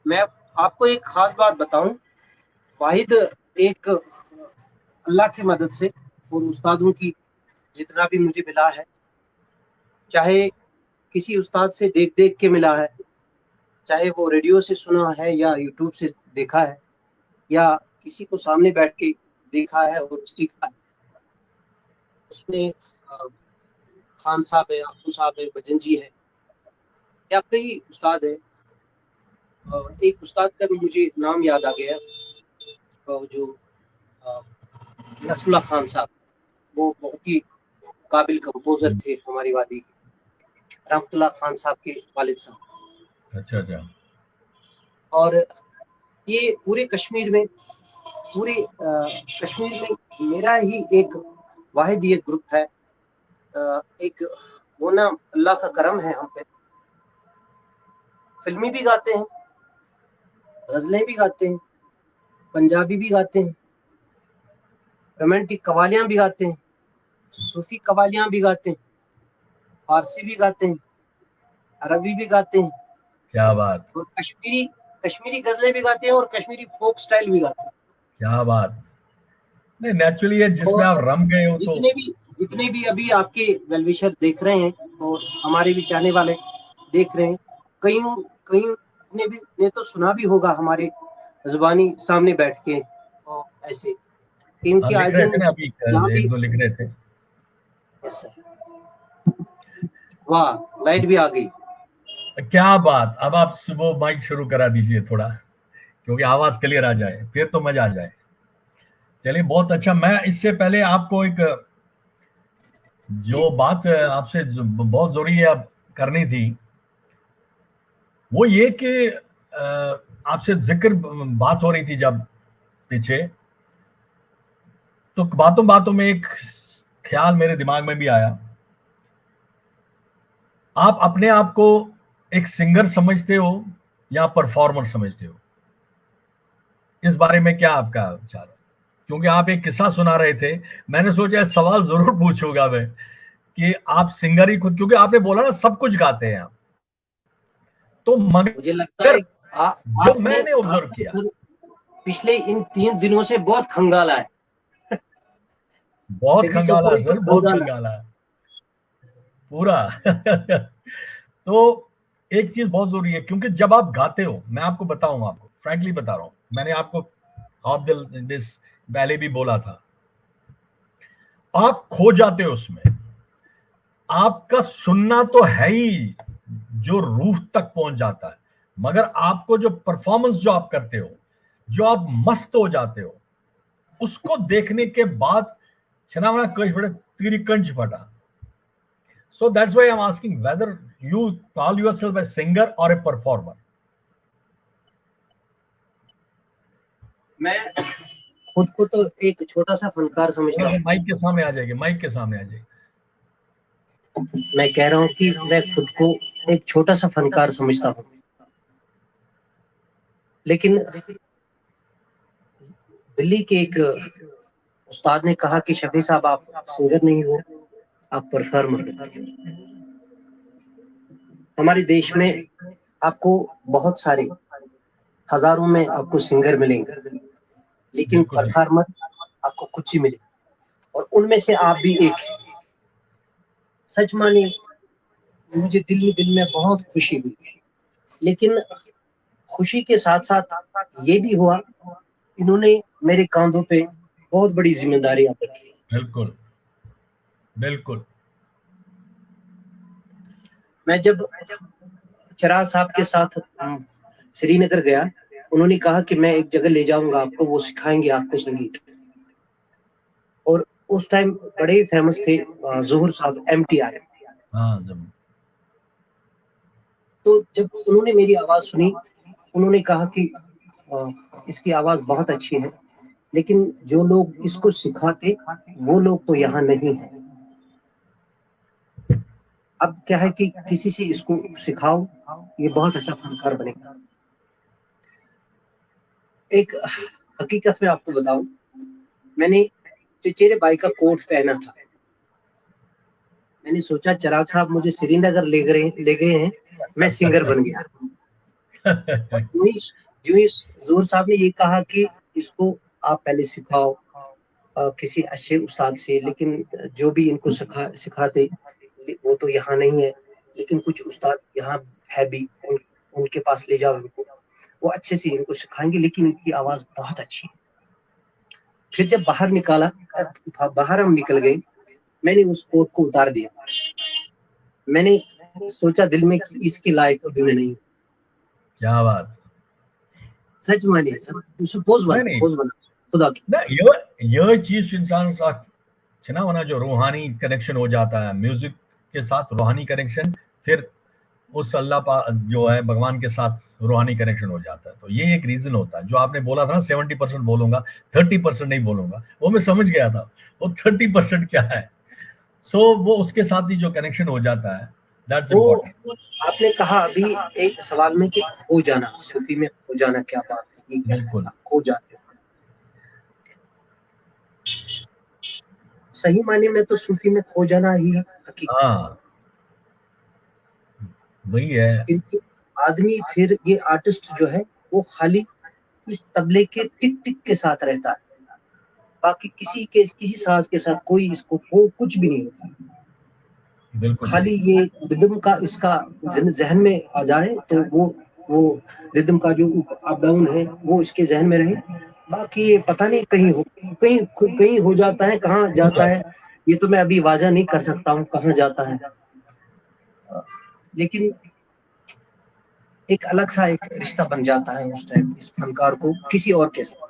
मैं आपको एक खास बात बताऊं, वाहिद एक अल्लाह की मदद से और उस्तादों की जितना भी मुझे मिला है, चाहे किसी उस्ताद से देख देख के मिला है, चाहे वो रेडियो से सुना है या यूट्यूब से देखा है या किसी को सामने बैठ के देखा है और सीखा है, उसमें खान साहब है, अब्दू साहब है, भजन जी है या कई उस्ताद है। एक उस्ताद का भी मुझे नाम याद आ गया, जो नसरुल्लाह खान साहब, वो बहुत ही काबिल कंपोजर थे हमारी वादी के, रहमतुल्लाह खान साहब के वालिद साहब। अच्छा। और ये पूरे कश्मीर में मेरा ही एक वाहिद ये ग्रुप है, एक वो ना अल्लाह का करम है हम पे, फिल्मी भी गाते हैं, गजलें भी गाते हैं, पंजाबी भी गाते हैं, रोमांटिक कवालियां भी गाते हैं, सूफी कवालियां भी गाते हैं, फारसी भी गाते हैं, अरबी भी गाते हैं, क्या बात, और कश्मीरी गजलें भी गाते हैं, और कश्मीरी फोक स्टाइल भी गाते हैं। क्या बात। नहीं, नेचुरली है, जिसमें आप और रम गए हो तो। जितने भी अभी आपके वेलविशर देख रहे हैं और हमारे भी चाहने वाले देख रहे हैं, कईयों कईयों ने तो सुना भी होगा हमारे जुबानी सामने बैठ के, और ऐसे इनकी लिख आए रहे दिन थे ना अभी, जहाँ भी। एक दो लिख रहे थे। यस सर, वाह, लाइट भी आ गई। क्या बात, अब आप सुबह माइक शुरू करा दीजिए थोड़ा, क्योंकि आवाज क्लियर आ जाए, फिर तो मजा आ जाए। चलिए, बहुत अच्छा। मैं इससे पहले आपको एक जो बात आपसे बहुत जरूरी है अब करनी थी, वो ये कि आपसे जिक्र बात हो रही थी जब पीछे, तो बातों बातों में एक ख्याल मेरे दिमाग में भी आया। आप अपने आप को एक सिंगर समझते हो या परफॉर्मर समझते हो? इस बारे में क्या आपका विचार है? क्योंकि आप एक किस्सा सुना रहे थे, मैंने सोचा सवाल जरूर पूछूंगा मैं कि आप सिंगर ही खुद, क्योंकि आपने बोला ना सब कुछ गाते हैं आप, तो मुझे लगता है जो मैंने ऑब्जर्व आपने किया सर पिछले इन 3 दिनों से बहुत खंगाला है। बहुत सभी से खंगाला कोई सर, बहुत खंगाला। खंगाला पूरा। तो एक चीज बहुत जरूरी है, क्योंकि जब आप गाते हो, मैं आपको बताऊं, आपको फ्रैंकली बता रहा हूं, मैंने आपको ऑफ दिस पहले भी बोला था, आप खो जाते हो उसमें। आपका सुनना तो है ही जो रूह तक पहुंच जाता है, मगर आपको जो परफॉर्मेंस जो आप करते हो, जो आप मस्त हो जाते हो, उसको देखने के बाद छनावना कश बड़े तीरी कंच फटा। So that's why I'm asking whether you call yourself a singer or a performer. मैं खुद को तो एक छोटा सा फनकार समझता हूँ। माइक के सामने आ जाएगी, माइक के सामने आ जाएगी। मैं कह रहा हूँ कि मैं खुद को एक छोटा सा फनकार समझता हूँ, लेकिन दिल्ली के एक उस्ताद ने कहा कि शफी साहब, आप सिंगर नहीं हो, आप परफॉर्मर हो। हमारे देश में आपको बहुत सारे हजारों में आपको सिंगर मिलेंगे, लेकिन परफॉर्मर आपको कुछ ही मिले, और उनमें से आप भी एक हैं। सच मानिए, मुझे दिल में बहुत खुशी हुई, लेकिन खुशी के साथ साथ ये भी हुआ, इन्होंने मेरे कांधों पे बहुत बड़ी जिम्मेदारी आप रखी। बिल्कुल बिल्कुल। मैं जब चिराग साहब के साथ श्रीनगर गया, उन्होंने कहा कि मैं एक जगह ले जाऊंगा आपको, वो सिखाएंगे आपको संगीत। और उस टाइम बड़े फेमस थे जोहर साहब, MTR। तो जब उन्होंने मेरी आवाज सुनी, उन्होंने कहा कि इसकी आवाज बहुत अच्छी है, लेकिन जो लोग इसको सिखाते वो लोग तो यहाँ नहीं है। अब क्या है कि किसी से इसको सिखाओ, ये बहुत अच्छा फनकार बनेगा। एक हकीकत में आपको बताऊं, मैंने चचेरे भाई का कोट पहना था। मैंने सोचा चिराग साहब मुझे श्रीनगर ले गए हैं, मैं सिंगर बन गया। जो ही जोहर साहब ने ये कहा कि इसको आप पहले सिखाओ किसी अच्छे उस्ताद से, लेकिन जो भी इनको सिखाते वो तो यहाँ नहीं है, लेकिन कुछ उस्ताद यहाँ है भी, उनके पास ले जाओ इनको, वो अच्छे से इनको सिखाएंगे, लेकिन इनकी आवाज बहुत अच्छी है। फिर जब बाहर हम निकल गए, मैंने उस कोट को उतार दिया। मैंने सोचा दिल में कि इसके लायक अभी मैं नहीं। क्या बात, सच मानिए सर, पोज बना खुदा की। यह चीज इंसान साथ छना होना, जो रूहानी कनेक्शन हो जाता है म्यूजिक के साथ, रूहानी कनेक्शन, फिर उस अल्लाह पा जो है भगवान के साथ रूहानी कनेक्शन हो जाता है। तो ये एक रीजन होता है। जो आपने बोला था ना 70% बोलूंगा, 30% नहीं बोलूंगा, वो मैं समझ गया था वो 30% क्या है। सो वो उसके साथ ही जो कनेक्शन हो जाता है, दैट्स वो इम्पोर्टेंट। आपने कहा अभी एक सवाल में कि खो जाना, सूफी में खो जाना क्या बात है, ये क्या है, बिल्कुल। आप खो जाते हो। सही मायने में तो सूफी में खो जाना ही हकीकत है, हाँ, वही है। क्योंकि आदमी फिर ये आर्टिस्ट जो है वो खाली इस तबले के टिक टिक के साथ रहता है, बाकी किसी साज के साथ कोई इसको कुछ भी नहीं होता। बिल्कुल खाली सही। ये रिदम का इसका जहन में आ जाए तो वो रिदम का जो अप डाउन है वो इसके जहन में रहे, बाकी ये पता नहीं कहीं हो जाता है, कहाँ जाता है ये तो मैं अभी वाजा नहीं कर सकता हूँ कहाँ जाता है, लेकिन एक अलग सा एक रिश्ता बन जाता है उस टाइम इस फनकार को किसी और के साथ।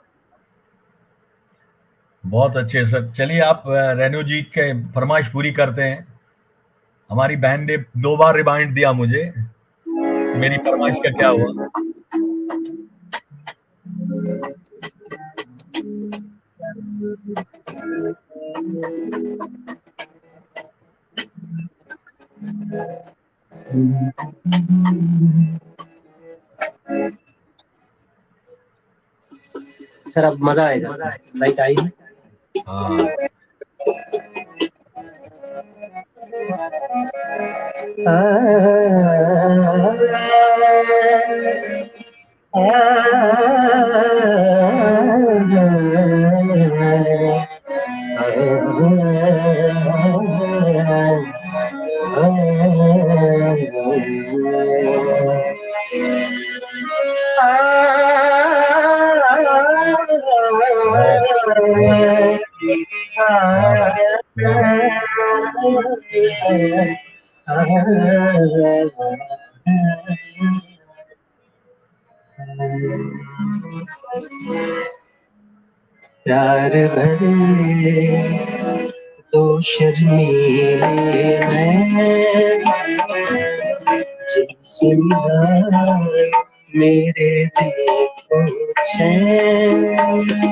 बहुत अच्छे सर। चलिए आप रेनू जी के फरमाइश पूरी करते हैं। हमारी बहन ने 2 बार रिमाइंड दिया मुझे कि मेरी फरमाइश का क्या हुआ। सर अब मजा आएगा, लाइट आई है। हाँ, बहुत बहुत क्या बात, क्या बात। प्यार भरे तो शर्मीले हैं, जिनसे मिला मेरे दिल को चैन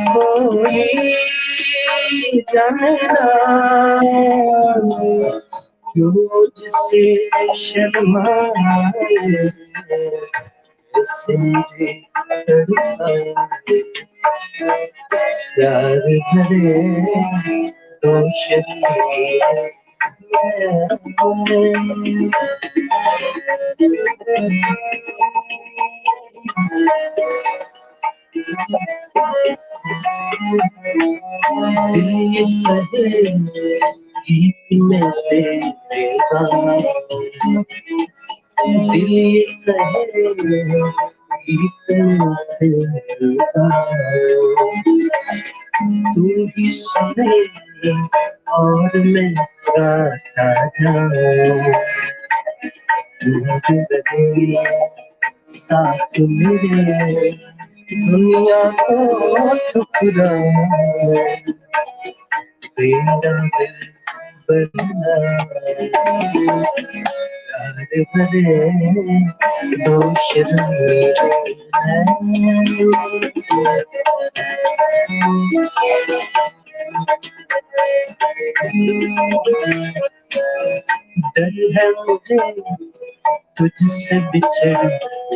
कोई जाने ना, क्यों मुझसे शर्माए ऐसे मुझे तड़पाए, प्यार भरे तो शर्मीले दिल ये कहे गीत में तेरे गाने, दिल ये कहे गीत में तेरे गाने, तू ही सुने और मैं गाता जाऊं, तू रहे साथ मेरे दुनिया को ठुकराऊं, तेरा दिल बनना प्यार भरे दो शर्मीले डर है मुझे तुझसे बिछड़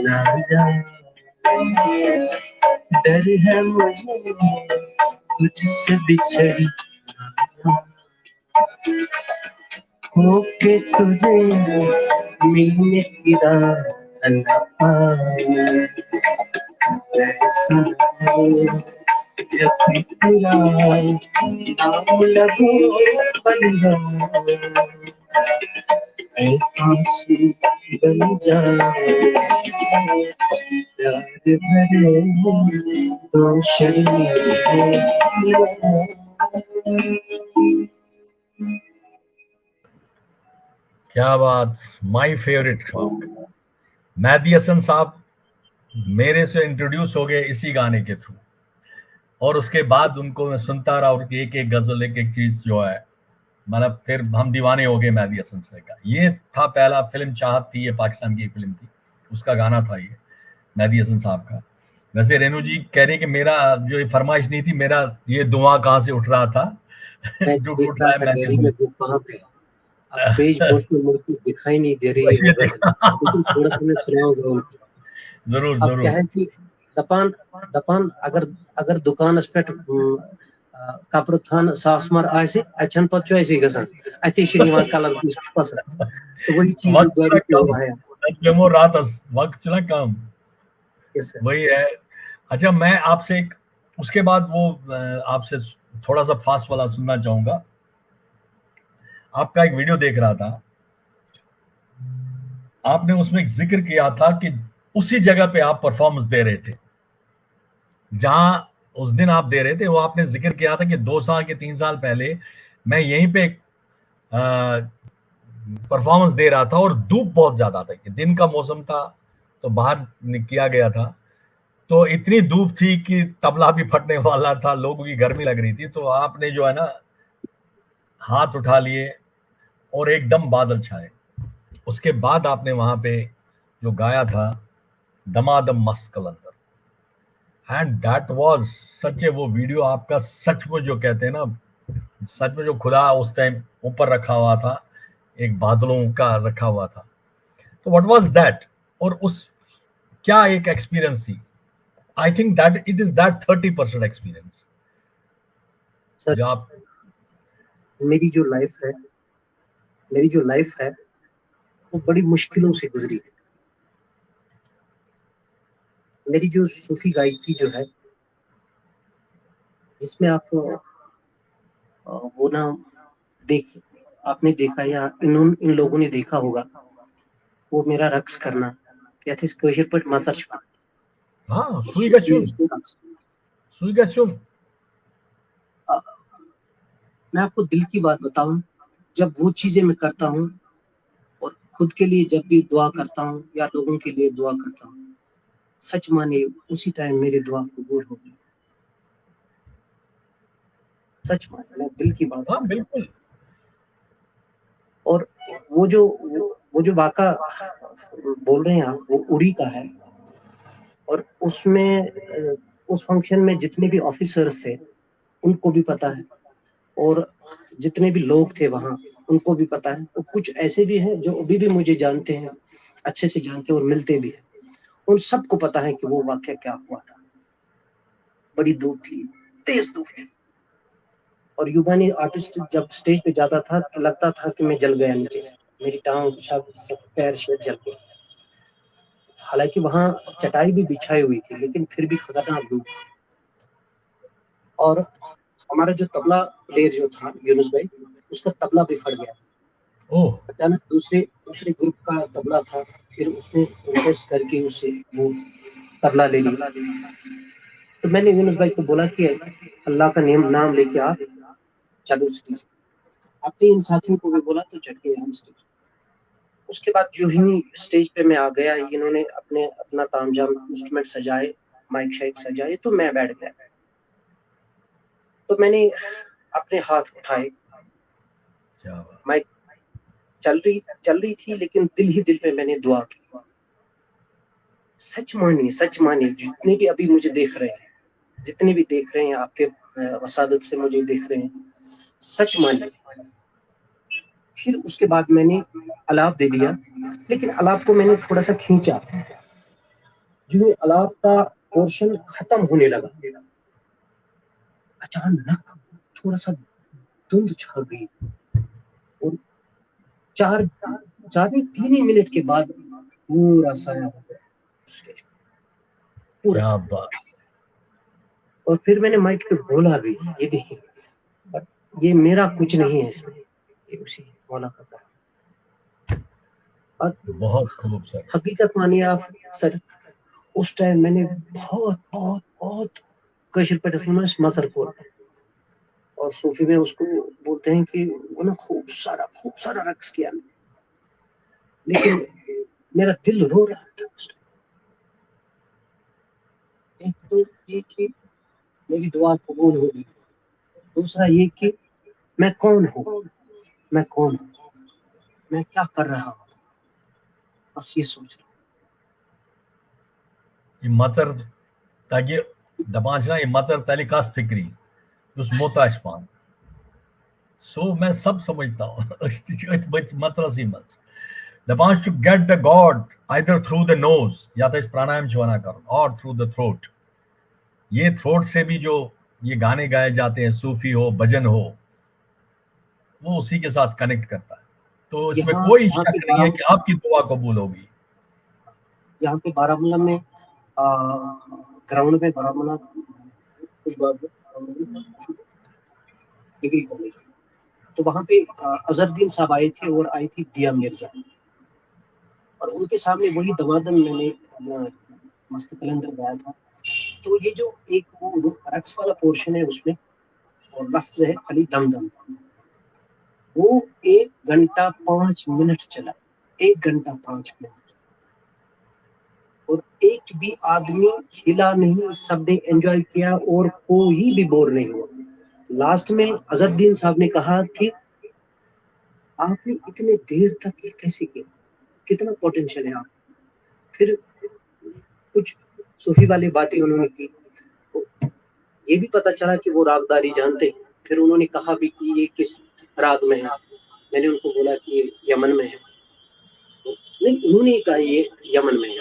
ना जाए, डर है मुझे तुझसे बिछड़ ना जाए, होके तुझे मिलने की राह न पाए, ऐसा है जब भी तेरा नाम लगे बलिया आंसू बन जाए, प्यार भरे तो शर्मीले। क्या बात। My favourite song. Mehdi Hassan sahab मेरे से इंट्रोड्यूस हो गए इसी गाने के थ्रू, और उसके बाद उनको मैं सुनता रहा और एक एक गजल, एक एक चीज जो है मतलब फिर हम दीवाने हो गए मेहदी हसन से का। ये था पहला फिल्म चाहत थी, ये पाकिस्तान की फिल्म थी, उसका गाना था ये मेहदी हसन साहब का। वैसे रेनू जी कह रहे हैं कि मेरा जो ये फरमाइश नहीं थी, मेरा ये दुआ कहाँ से उठ रहा था मैं जो देख टूट रहा रहा है था मेहदी डायरी में, वो कहाँ पे है? अब पेज हसन। मुड़ती मुड़ती दिखाई नहीं दे रही है वही वो गजल, लेकिन देखा। थोड़ा सा मैं सुनाऊंगा उनको। जरूर अब क्या जरूर। है कि दपान दपान अगर अगर दुकानस पे कपड़ थान सासमर आसे अच्छन पत छ ऐसे गसन अति श्रीमान कलर कुछ पसंद, तो वही चीज वक्त गाड़ी चला पे कम, हुआ है। जमो रात वक्त चला कम। Yes sir. वही है। अच्छा, मैं आपसे एक, उसके बाद वो आपसे थोड़ा सा फास्ट वाला सुनना चाहूंगा। आपका एक वीडियो देख रहा था, आपने उसमें एक जिक्र किया था कि उसी जगह पे आप परफॉर्मेंस दे रहे थे जहां उस दिन आप दे रहे थे। वो आपने जिक्र किया था कि 2 साल के 3 साल पहले मैं यहीं पे परफॉर्मेंस दे रहा था और धूप बहुत ज्यादा था, कि दिन का मौसम था तो बाहर किया गया था, तो इतनी धूप थी कि तबला भी फटने वाला था, लोगों की गर्मी लग रही थी, तो आपने जो है ना हाथ उठा लिए और एकदम बादल छाए। उसके बाद आपने वहां पे जो गाया था दमादम मस्त कलंदर, एंड दैट वाज सच ए, वो वीडियो आपका सच में जो कहते हैं ना, सच में जो खुदा उस टाइम ऊपर रखा हुआ था, एक बादलों का रखा हुआ था। तो व्हाट वाज दैट, और उस क्या एक एक्सपीरियंस थी। I think that it is that 30% experience sir जो आप। मेरी जो लाइफ है, मेरी जो लाइफ है वो बड़ी मुश्किलों से गुजरी है। मेरी जो सूफी गायकी जो है, जिसमें आप वो ना देख आपने देखा या इन लोगों ने देखा होगा, वो मेरा रक्स करना कहते कोशिश पर मचर छुपा, हाँ, सुई उसमें गछुम, उसमें रक्स। सुई गछुम। अ, मैं आपको दिल की बात बताऊं, जब वो चीजें मैं करता हूँ और खुद के लिए जब भी दुआ करता हूँ या लोगों के लिए दुआ करता हूँ, सच मानिए उसी टाइम मेरी दुआ कबूल हो गई। सच मानिए, मैं दिल की बात। हाँ बिल्कुल। और वो जो वाका बोल रहे हैं आप, वो उड़ी का है। और उसमें उस फंक्शन में जितने भी ऑफिसर्स थे उनको भी पता है, और जितने भी लोग थे वहां उनको भी पता है, और कुछ ऐसे भी हैं जो अभी भी मुझे जानते हैं, अच्छे से जानते हैं और मिलते भी हैं। उन सबको पता है कि वो वाकया क्या हुआ था। बड़ी धूप थी, तेज धूप थी, और युवानी आर्टिस्ट जब स्टेज पे जाता था तो लगता था कि मैं जल गया नीचे से, मेरी टांग सब पैर शेर जल गए। हालांकि वहां चटाई भी बिछाई हुई थी, लेकिन फिर भी खतरनाक धूप थी। और हमारा जो तबला प्लेयर जो था यूनुस भाई, उसका तबला भी फट गया। ओह। अचानक दूसरे दूसरे ग्रुप का तबला था, फिर उसने रिक्वेस्ट करके उसे वो तबला ले लिया। तो मैंने यूनुस भाई को बोला कि अल्लाह का नाम लेके आप चलो स्टेज। अपने इन साथियों को भी बोला तो चढ़ गए हम स्टेज। उसके बाद जो ही स्टेज पे मैं आ गया, इन्होंने अपने अपना तामझाम इंस्ट्रूमेंट सजाए, माइक शाइक सजाए, तो मैं बैठ गया। तो मैंने अपने हाथ उठाए, क्या बात। माइक चल रही थी, लेकिन दिल ही दिल में मैंने दुआ की। सच मानिए जितने भी अभी मुझे देख रहे हैं, जितने भी देख रहे हैं आपके वसादत से मुझे देख रहे हैं, सच मानिए। फिर उसके बाद मैंने अलाप दे दिया, लेकिन अलाप को मैंने थोड़ा सा खींचा। जो अलाप का पोर्शन खत्म होने लगा, अचानक थोड़ा सा धुंध छा गई, और चार चार नहीं 3 ही मिनट के बाद पूरा साया हो गया स्टेज पे, पूरा क्या साया। बात। और फिर मैंने माइक पे बोला भी, ये देखिए, बट ये मेरा कुछ नहीं है इसमें, ये उसी मौला का काम। और बहुत खूब सर। हकीकत मानिए आप सर, उस टाइम मैंने बहुत बहुत बहुत कशिर पे मसर को, और सूफी में उसको बोलते हैं कि वो ना खूब सारा रक्स किया, लेकिन मेरा दिल रो रहा था उस टाइम। एक तो ये कि मेरी दुआ कबूल हो गई, दूसरा ये कि मैं कौन हूँ, मैं कौन हूँ, मैं क्या कर रहा हूँ, बस ये सोच रहा Macer tagi dabançna macer telikas fikri us motaşman. So मैं सब समझता हूँ macer dabanç to get the God either through the nose या तो इस प्राणायाम चुना कर और through the throat. ये थ्रोट से भी जो ये गाने गाए जाते हैं, सूफी हो भजन हो, वो उसी के साथ कनेक्ट करता है. तो इसमें कोई यहाँ शक नहीं है कि आपकी दुआ कबूल होगी. यहाँ पे बारामूला में ग्राउंड में बारामूला डिग्री कॉलेज, तो वहाँ पे अजहरुद्दीन साहब आए थे और आई थी दिया मिर्जा, और उनके सामने वही दमादम मैंने मस्त कलंदर गाया था. तो ये जो एक वो रक्स वाला पोर्शन है उसमें और लफ्ज है खाली दम दम, वो 1 घंटा 5 मिनट चला, 1 घंटा 5 मिनट, और एक भी आदमी हिला नहीं, सबने एंजॉय किया और कोई भी बोर नहीं हुआ. लास्ट में अजहरुद्दीन साहब ने कहा कि आपने इतने देर तक ये कैसे किया, कितना पोटेंशियल है आप. फिर कुछ सूफी वाली बातें उन्होंने की, ये भी पता चला कि वो रागदारी जानते. फिर उन्होंने कहा भी कि ये किस राग में है, मैंने उनको बोला कि ये यमन में है. नहीं, उन्होंने कहा ये यमन में है.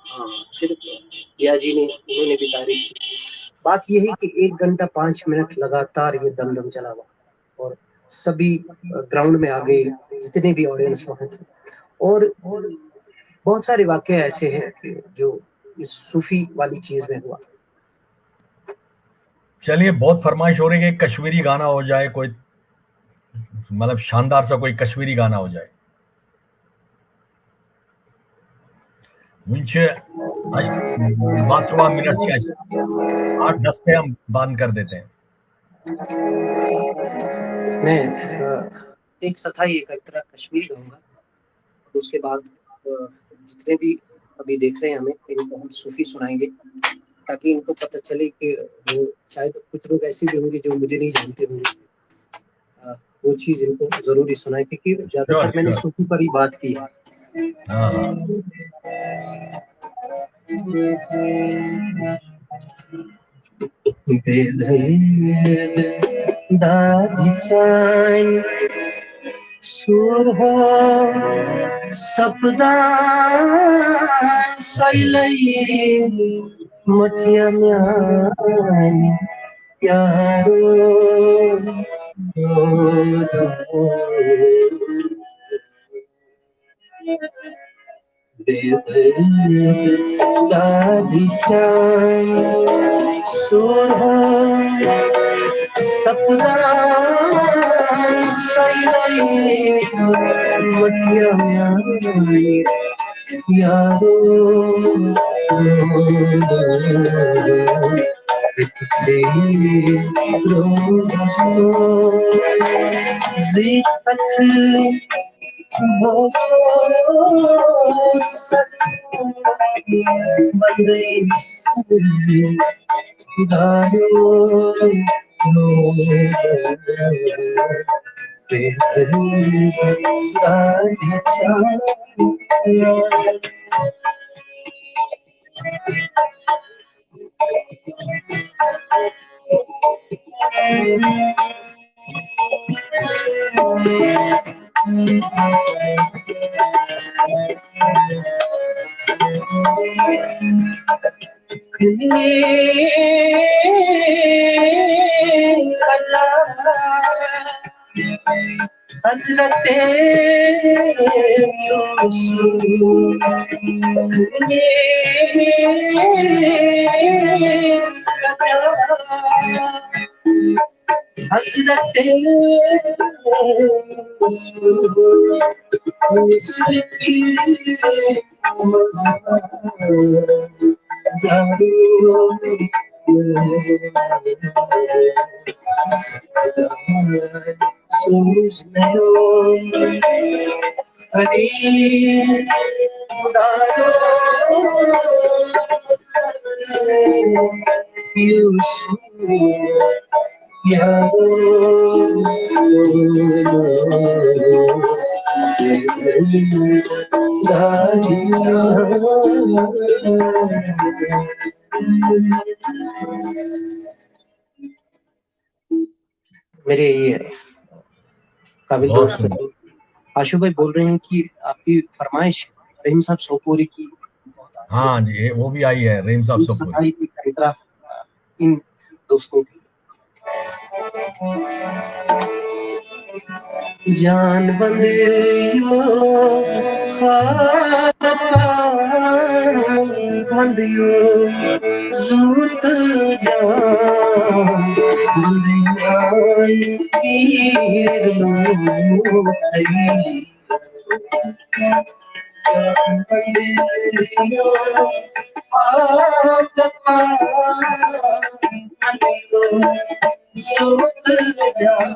हाँ, फिर दिया जी ने उन्होंने भी तारीफ की. बात यह है कि 1 घंटा 5 मिनट लगातार ये दमदम चला हुआ, और सभी ग्राउंड में आ गए, जितने भी ऑडियंस वहां थे. और बहुत सारे वाकये ऐसे हैं कि जो इस सूफी वाली चीज में हुआ. चलिए, बहुत फरमाइश हो रही है कि कश्मीरी गाना हो जाए, कोई मतलब शानदार सा कोई कश्मीरी गाना हो जाए. मुझे 8 मिनट से 8-10 पे हम बंद कर देते हैं. मैं एक सथाई एक तरह कश्मीर गाऊंगा, उसके बाद जितने भी अभी देख रहे हैं हमें, इनको हम सूफी सुनाएंगे, ताकि इनको पता चले कि वो शायद कुछ लोग ऐसे भी होंगे जो मुझे नहीं जानते होंगे, वो चीज इनको जरूरी सुनाए, क्योंकि ज्यादातर मैंने सूफी पर ही बात की है. दादी चान सुर हो सपदा सैलई मठिया म्यानी यारो दादी चान सुर हो सपना सैलई मठिया म्यानी यारो हजरते हजरते मेरे ये काबिल बहुत दोस्त सुंदर। आशु भाई बोल रहे हैं कि आपकी फरमाइश रहीम साहब सोपोरी की बहुत आ रही है। हाँ जी, वो भी आई है, रहीम साहब एक सोपोरी। सगाई एक अंतरा इन दोस्तों की। जान बंदियो खाब बंदियो सूत जान बंदिया पीर लो थई जान बंदियो खाब बंदियो सूत जान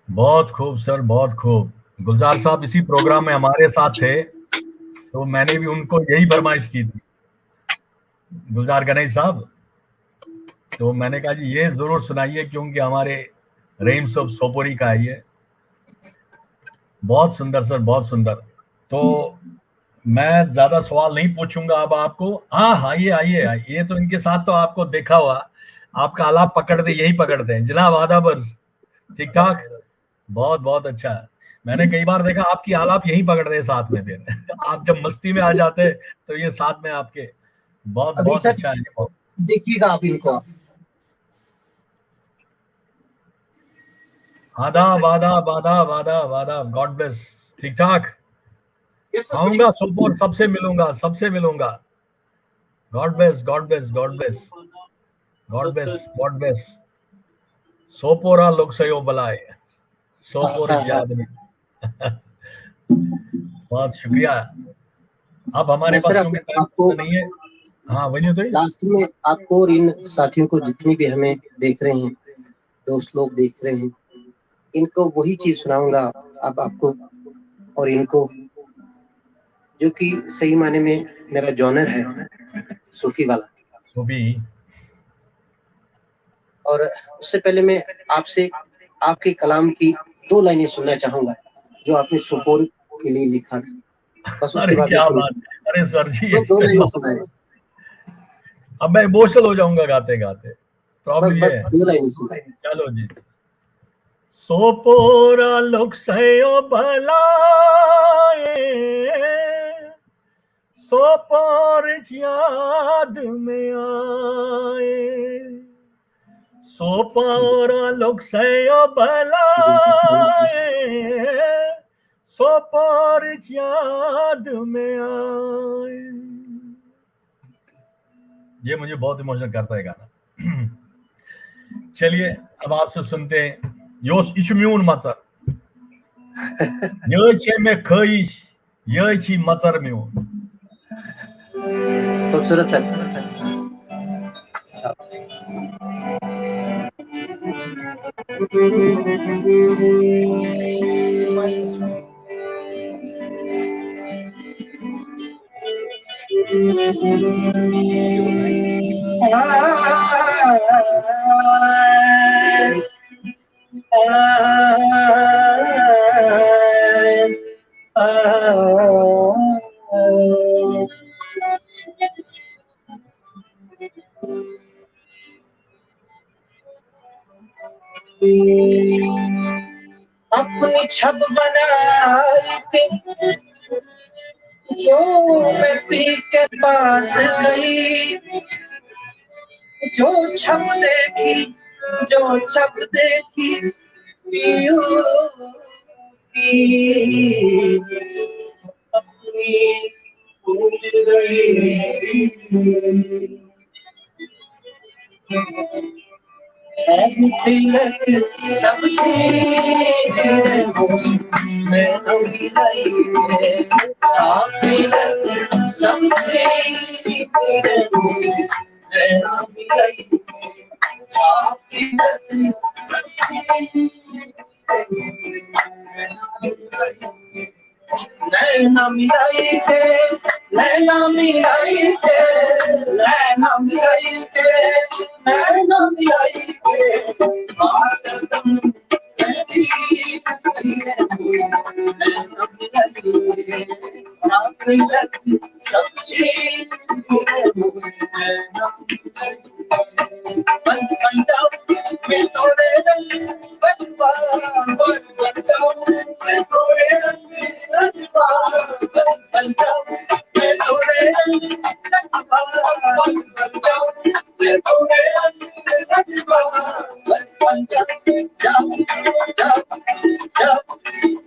बहुत खूब सर, बहुत खूब। गुलजार साहब इसी प्रोग्राम में हमारे साथ थे, तो मैंने भी उनको यही फरमाइश की थी, गुलजार गणेश साहब। तो मैंने कहा जी ये जरूर सुनाइए, क्योंकि हमारे रहीम साहब सोपोरी का है ये। बहुत सुंदर सर, बहुत सुंदर। तो मैं ज्यादा सवाल नहीं पूछूंगा अब आपको। हाँ, आइए आइए आइए। ये तो इनके साथ तो आपको देखा हुआ, आपका आलाप पकड़ते यही पकड़ते हैं जनाब। आदाबर्स, ठीक ठाक, बहुत बहुत अच्छा। मैंने कई बार देखा आपकी आलाप यही पकड़ते हैं साथ में, फिर आप जब मस्ती में आ जाते हैं तो ये साथ में आपके। बहुत अभी बहुत सर अच्छा है। देखिएगा आप इनको। आदाब आदाब आदाब आदाब आदाब, गॉड ब्लेस। ठीक ठाक, आऊंगा सुपर, सबसे मिलूंगा, सबसे मिलूंगा। God bless, God bless, God bless, God bless, God bless. सोपोरा लोग सयो बलाए, सोपोर याद नहीं। बहुत शुक्रिया। अब हमारे मैं सर पास क्योंकि टाइम आपको नहीं है। हाँ, वही तो। लास्ट में आपको और इन साथियों को जितनी भी हमें देख रहे हैं, दोस्त लोग देख रहे हैं, इनको वही चीज सुनाऊंगा अब आपको और इनको, जो कि सही माने में मेरा जॉनर है, सूफी वाला। तो भी और उससे पहले मैं आपसे आपके कलाम की 2 लाइनें सुनना चाहूंगा जो आपने सुपोर के लिए लिखा था। बस उसके अरे बाद मैं क्या शुरू बात। अरे सर जी, बस 2 इतने लाइनें बात। सुनाए, अब मैं इमोशनल हो जाऊंगा गाते गाते, प्रॉब्लम ये बस है। 2 लाइनें सुनाए। चलो जी। सोपोरा लोग सयो भलाए, सोपोर याद में आए, सोपोरा लोग सयो भलाए, सोपोर याद में आए। ये मुझे बहुत इमोशनल करता है गाना। चलिए अब आपसे सुनते हैं। योश इचम्यून मचर ये छे में खइश ये छी मचर म्यून। खूबसूरत सर। अपनी छब बनाई थी जो मैं पी के पास गई, जो छब देखी पियो की अपनी भूल गई। तिलक समझे मैं अभी तिलक समझे मैं अभी नैना मिलाई थे नैना मिलाई थे नैना मिलाई थे नैना मिलाई थे कदम सब्जी बन जाओ मैं तोरे रंग बनवा बन जाओ मैं तोरे रंग रंगवा बन जाओ मैं तोरे रंग रंगवा बन जाओ मैं तोरे रंग रंगवा बन जाओ जाओ जाओ जाओ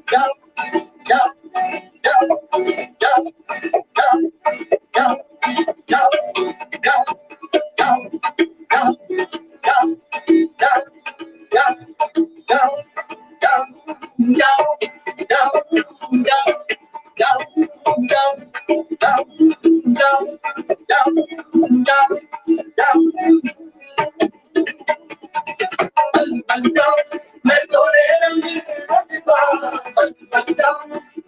जाओ जाओ जाओ जाओ जाओ जाओ जाओ मैं तोरे रंग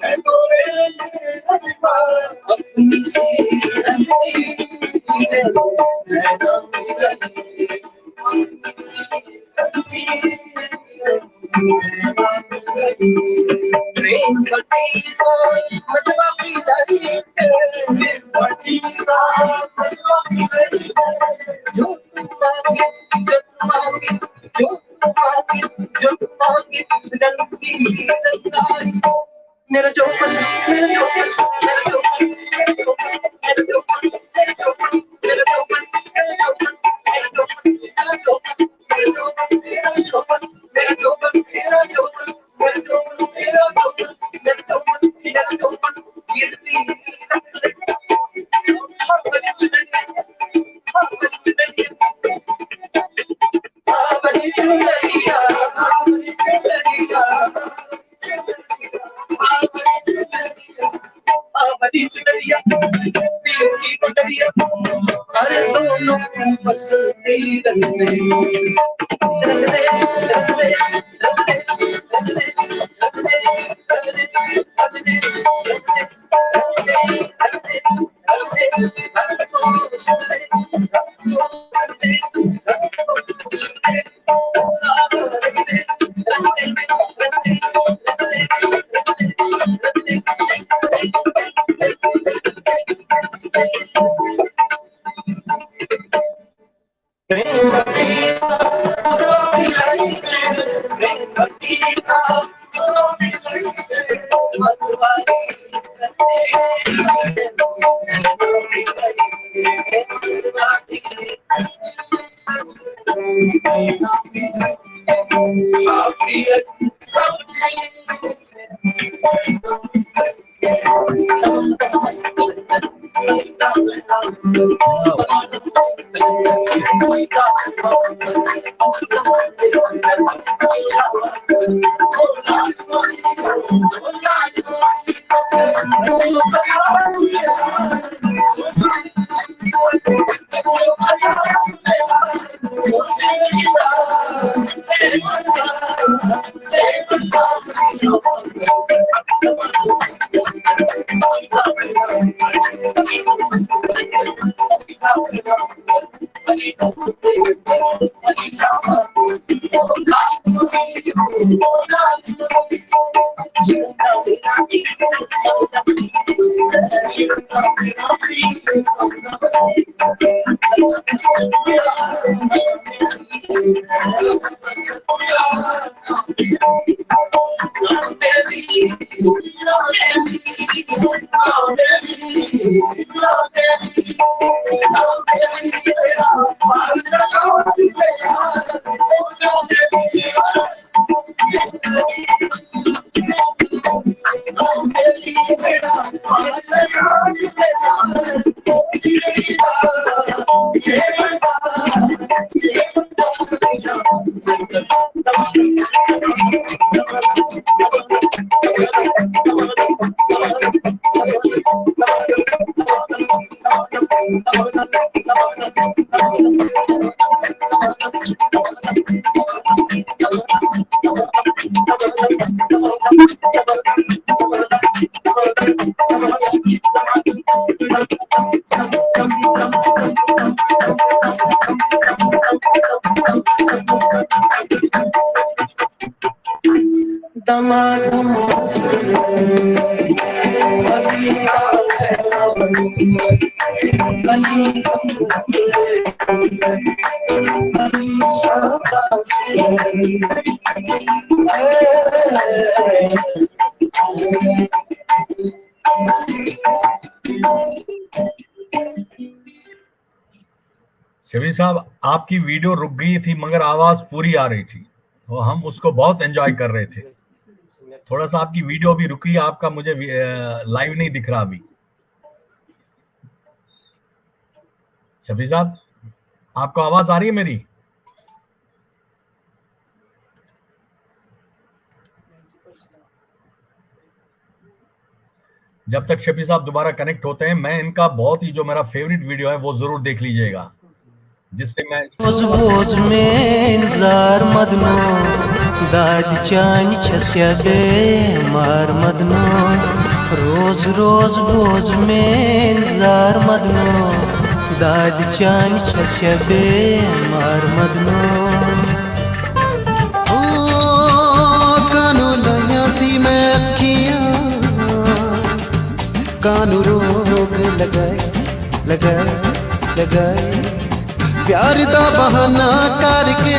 मैं तोरे अपनी से प्रेम बटीका मतवा पिलाई जो मांगे रंगी रंगाई मेरा जोपन मेरा जोपन मेरा जोपन मेरा जोपन मेरा जोपन मेरा जोपन मेरा जोपन मेरा जोपन मेरा जोपन मेरा जोपन मेरा जोपन मेरा जोपन मेरा जोपन मेरा जोपन मेरा जोपन मेरा जोपन मेरा जोपन मेरा जोपन गिरती हर दोनों बस रंग शबीर साहब, आपकी वीडियो रुक गई थी मगर आवाज पूरी आ रही थी, तो हम उसको बहुत एंजॉय कर रहे थे। थोड़ा सा आपकी वीडियो अभी रुकी, आपका मुझे लाइव नहीं दिख रहा अभी। शबीर साहब, आपको आवाज आ रही है मेरी? जब तक शबीर साहब दोबारा कनेक्ट होते हैं, मैं इनका बहुत ही जो मेरा फेवरेट वीडियो है वो जरूर देख लीजिएगा, जिससे मैं बोझ में इंतजार मदनो दाद चान छस्या बेमार मदनो रोज रोज बोझ में इंतजार मदनो दाद चान छस्या बेमार मदनो कानू लयासी में अखियां कानू रोग लगाए प्यार दा बहाना करके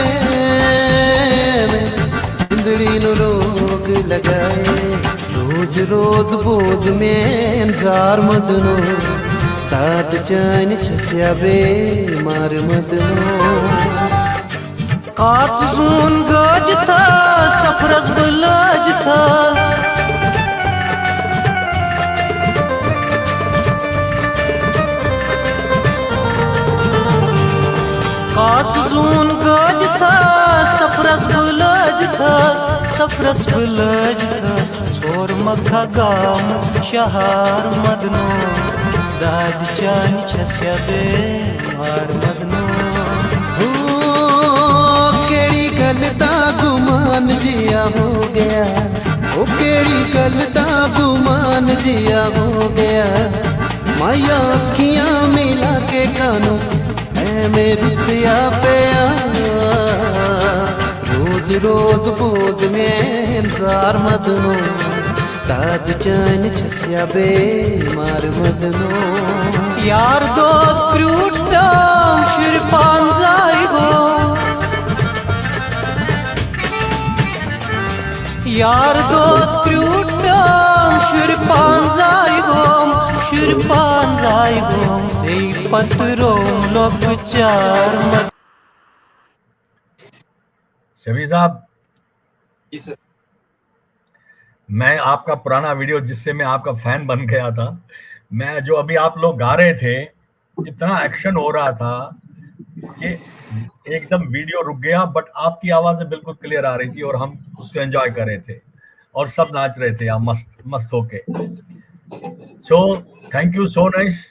जिंदड़ी नु रोग लगाए रोज रोज बोझ में इंतजार मदनो ताद चैन छस्या बेमार मदनो काच जून गज था सफरस बलज था काच जून गज था सफरस बुलज था छोर मखा गाम शहर मदनो दाद चान छस्या बेमार मदनो केड़ी गल दा गुमान जिया हो गया ओ केड़ी गल दा गुमान जिया हो गया माया अखियां मिला के कानों मेरी सिया पे रोज रोज बोझ में इंतजार मदनो ताद चैन छस्या बेमार मदनो यार दो क्रूट शुर पांजाई हो यार दो क्रूट शुर पांजाई हो से पत्रों लोग चार मद शबीर साहब, जी सर। मैं आपका पुराना वीडियो जिससे मैं आपका फैन बन गया था, मैं जो अभी आप लोग गा रहे थे इतना एक्शन हो रहा था कि एकदम वीडियो रुक गया, बट आपकी आवाजें बिल्कुल क्लियर आ रही थी और हम उसको एंजॉय कर रहे थे और सब नाच रहे थे यहाँ मस्त मस्त होके। So thank you so nice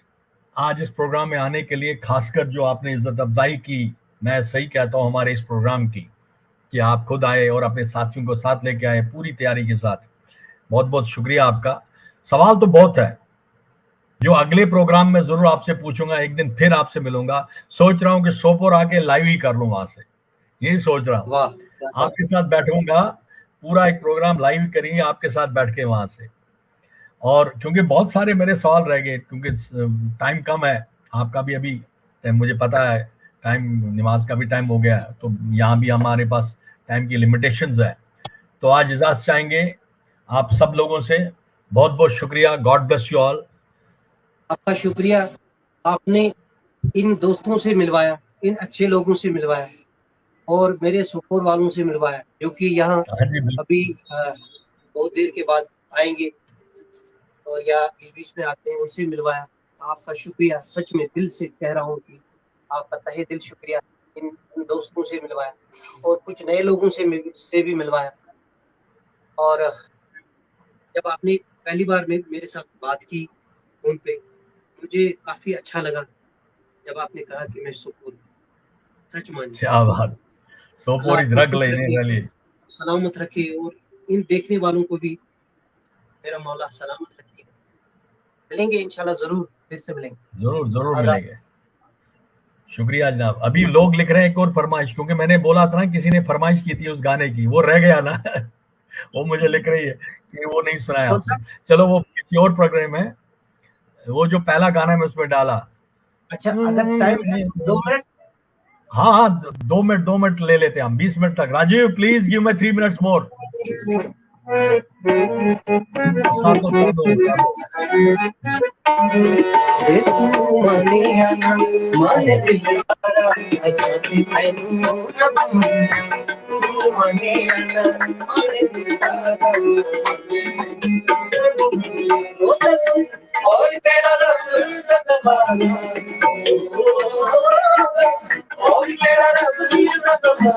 आज इस प्रोग्राम में आने के लिए, खासकर जो आपने इज्जत अफजाई की, मैं सही कहता हूँ हमारे इस प्रोग्राम की, कि आप खुद आए और अपने साथियों को साथ लेके आए पूरी तैयारी के साथ। बहुत बहुत शुक्रिया आपका। सवाल तो बहुत है जो अगले प्रोग्राम में जरूर आपसे पूछूंगा, एक दिन फिर आपसे मिलूंगा। सोच रहा हूँ कि सोपोर आके लाइव ही कर लूं वहां से, यही सोच रहा हूँ। वाह, आपके साथ बैठूंगा, पूरा एक प्रोग्राम लाइव करेंगे आपके साथ बैठ के वहां से। और क्योंकि बहुत सारे मेरे सवाल रह गए, क्योंकि टाइम कम है, आपका भी अभी मुझे पता है टाइम, नमाज का भी टाइम हो गया है, तो यहाँ भी हमारे पास टाइम की लिमिटेशंस है। तो आज इजाजत चाहेंगे आप सब लोगों से। बहुत बहुत शुक्रिया। God bless you all. आपका शुक्रिया, आपने इन दोस्तों से मिलवाया, इन अच्छे लोगों से मिलवाया और मेरे सुपोर वालों से मिलवाया, जो कि यहाँ हाँ जी, बिल्कुल। अभी बहुत देर के बाद आएंगे और या इस बीच में आते हैं, उनसे मिलवाया। आपका शुक्रिया, सच में दिल से कह रहा हूँ कि आपका तहे दिल शुक्रिया। इन दोस्तों से मिलवाया और कुछ नए लोगों से भी मिलवाया। और जब आपने पहली बार मेरे साथ बात की फोन पे, मुझे काफी अच्छा लगा जब आपने कहा कि मैं सुकून, सच मान क्या बात, सोपोर इज रग लेने वाली। सलामत रखे और इन देखने वालों को भी मेरा मौला सलामत रखे। मिलेंगे इंशाल्लाह, जरूर फिर से मिलेंगे, जरूर जरूर मिलेंगे। शुक्रिया जनाब। अभी लोग लिख रहे हैं एक और फरमाइश, क्योंकि मैंने बोला था ना किसी ने फरमाइश की थी उस गाने की, वो रह गया ना वो मुझे लिख रही है कि वो नहीं सुनाया आपने। चलो वो किसी और प्रोग्राम है, वो जो पहला गाना मैं उसमें डाला। अच्छा, अगर टाइम है 2 मिनट। हाँ हाँ, 2 मिनट ले लेते हैं हम, 20 मिनट तक। Rajiv please give me 3 minutes more. और तेरा रब दबाना, और तेरा रब दबाना,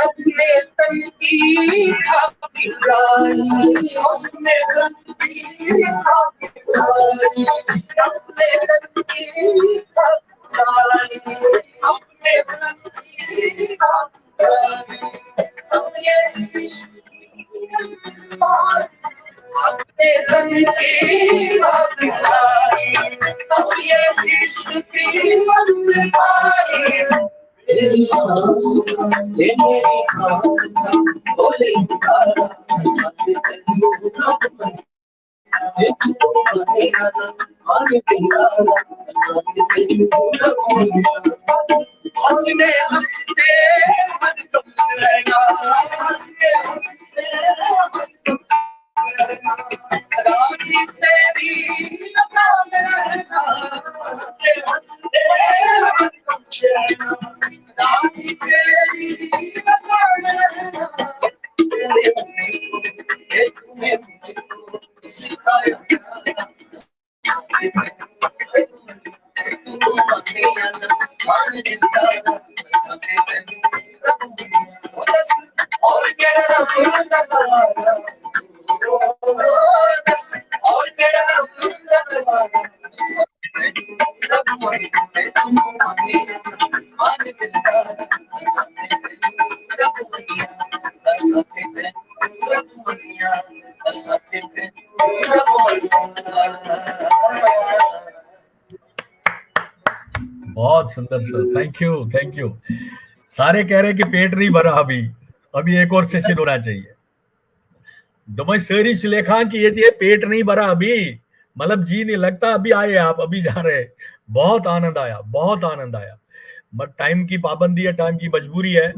अपने तन की खातिराई, अपने तन की खातिराई, अपने तन की खातिराई, अपने तन की खातिराई, हम ये अपने तन की खातिराई, हम ये इश्क की मंजिल पाई। मेरी सांस बोले पुकारा, सत्य कहियो रब हंसते हंसते मन कब रहेगा, हंसते हंसते राजी तेरी नज़ा में रहना, हंसते हंसते मन कब रहेगा, राजी तेरी नज़ा में रहना। तूने मुझको सिखाया और केड़ा रब दबाना, और केड़ा रब दबाना, बहुत सुंदर sir, thank you thank you. सारे कह रहे हैं कि पेट नहीं भरा अभी, अभी एक और सेशन होना चाहिए। दुमई शहरी सुलेखान की ये थी, पेट नहीं भरा अभी, मतलब जी नहीं लगता अभी आए आप, अभी जा रहे। बहुत आनंद आया, बहुत आनंद आया, बट टाइम की पाबंदी है, टाइम की मजबूरी है,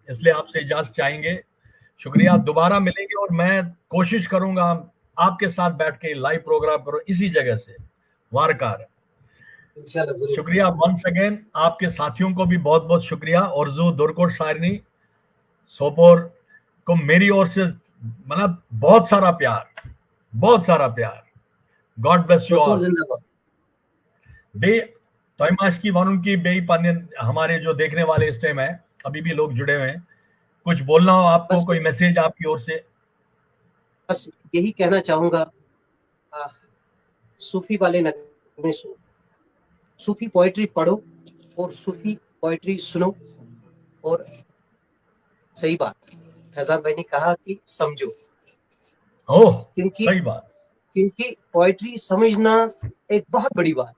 इसलिए आपसे इजाजत चाहेंगे। शुक्रिया, दोबारा मिलेंगे और मैं कोशिश करूंगा आपके साथ बैठ के लाइव प्रोग्राम करो इसी जगह से, वारकार। इंशाल्लाह जरूर। शुक्रिया वंस अगेन, आपके साथियों को भी बहुत बहुत शुक्रिया। और जो दुर्कोट सारनी सोपोर को मेरी ओर से मतलब बहुत सारा प्यार। God bless you Sopore all. जिंदाबाद। बे तोयमाश की वन की बे पानियन हमारे जो देखने वाले इस टाइम है, अभी भी लोग जुड़े हुए हैं, कुछ बोलना हो आपको, बस कोई मैसेज आपकी ओर से? बस यही कहना चाहूंगा, सूफी वाले नगमे सुनो, सूफी पोएट्री पढ़ो और सूफी पोएट्री सुनो। और सही बात फैजान भाई ने कहा कि समझो, ओह क्योंकि सही बात। पोएट्री समझना एक बहुत बड़ी बात,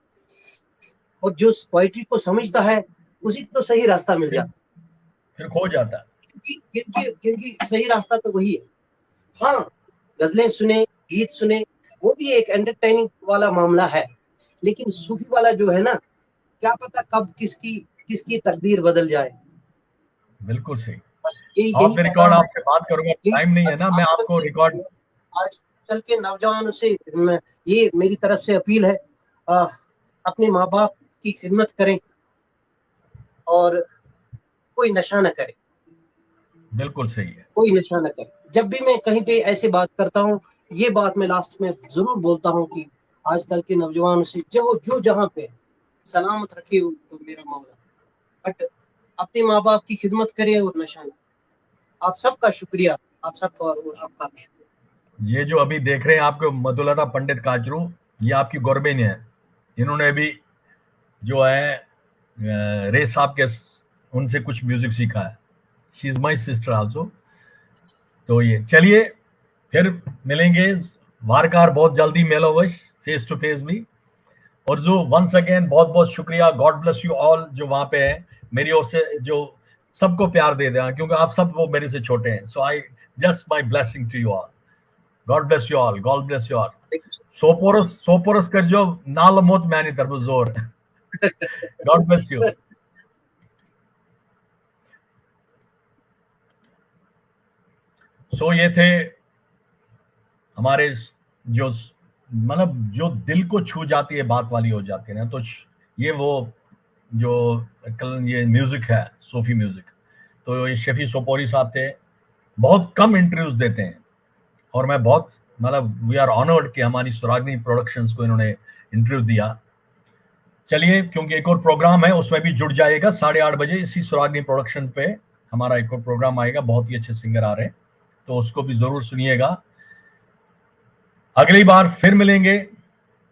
और जो पोएट्री को समझता है उसी को सही रास्ता मिल जाता है। फिर खो जाता है। क्योंकि सही रास्ता तो वही है। हाँ, गजलें सुने, गीत सुने, वो भी एक एंटरटेनिंग वाला मामला है, लेकिन सूफी वाला जो है ना, क्या पता कब किसकी तकदीर बदल जाए। बिल्कुल सही। बस यही ऑफ द रिकॉर्ड पैगाम है। आपसे बात करूंगा, यही टाइम नहीं है बस ना, मैं आपको रिकॉर्ड आज चल के नौजवानों से ये मेरी तरफ से अपील है, अपने माँ बाप की खिदमत करें और कोई नशा न करे। बिल्कुल सही है। कोई नशा न करे। जब भी मैं कहीं पे ऐसे बात करता हूँ, ये बात मैं लास्ट में जरूर बोलता हूँ कि आजकल के नौजवानों से जो जहाँ पे सलामत रखे तो मेरा मौला, बट अपने माँ बाप की खिदमत करे और नशा न। आप सबका शुक्रिया, आप सबका और आपका भी शुक्रिया। ये जो अभी देख रहे हैं आपको मधुलता पंडित काजरू, ये आपकी गोरबेन है। इन्होंने भी जो है रे साहब के उनसे कुछ म्यूजिक सीखा है। She is my sister also. तो ये चलिए फिर मिलेंगे वारकार बहुत जल्दी, मेलोवश फेस टू फेस भी। और जो वंस अगेन बहुत बहुत शुक्रिया, गॉड ब्लेस यू ऑल जो वहां पे है, मेरी ओर से जो सबको प्यार दे देना, क्योंकि आप सब वो मेरे से छोटे हैं। So I just my blessing to you all. God bless you all, God bless you all. सोपोरस कर जो नाल मोत मैंने तरफ जोर। God bless you. सो ये थे हमारे जो मतलब जो दिल को छू जाती है, बात वाली हो जाती है ना, तो ये वो जो ये म्यूजिक है, सूफी म्यूजिक। तो ये शफी सोपोरी साहब थे, बहुत कम इंटरव्यूज देते हैं, और मैं बहुत मतलब वी आर ऑनर्ड कि हमारी सुरागनी प्रोडक्शंस को इन्होंने इंटरव्यू दिया। चलिए, क्योंकि एक और प्रोग्राम है उसमें भी जुड़ जाएगा 8:30 बजे इसी सुरागनी प्रोडक्शन पे हमारा एक और प्रोग्राम आएगा, बहुत ही अच्छे सिंगर आ रहे हैं, तो उसको भी जरूर सुनिएगा। अगली बार फिर मिलेंगे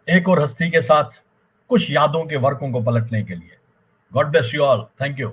एक और हस्ती के साथ, कुछ यादों के वर्कों को पलटने के लिए। God bless you all, thank you.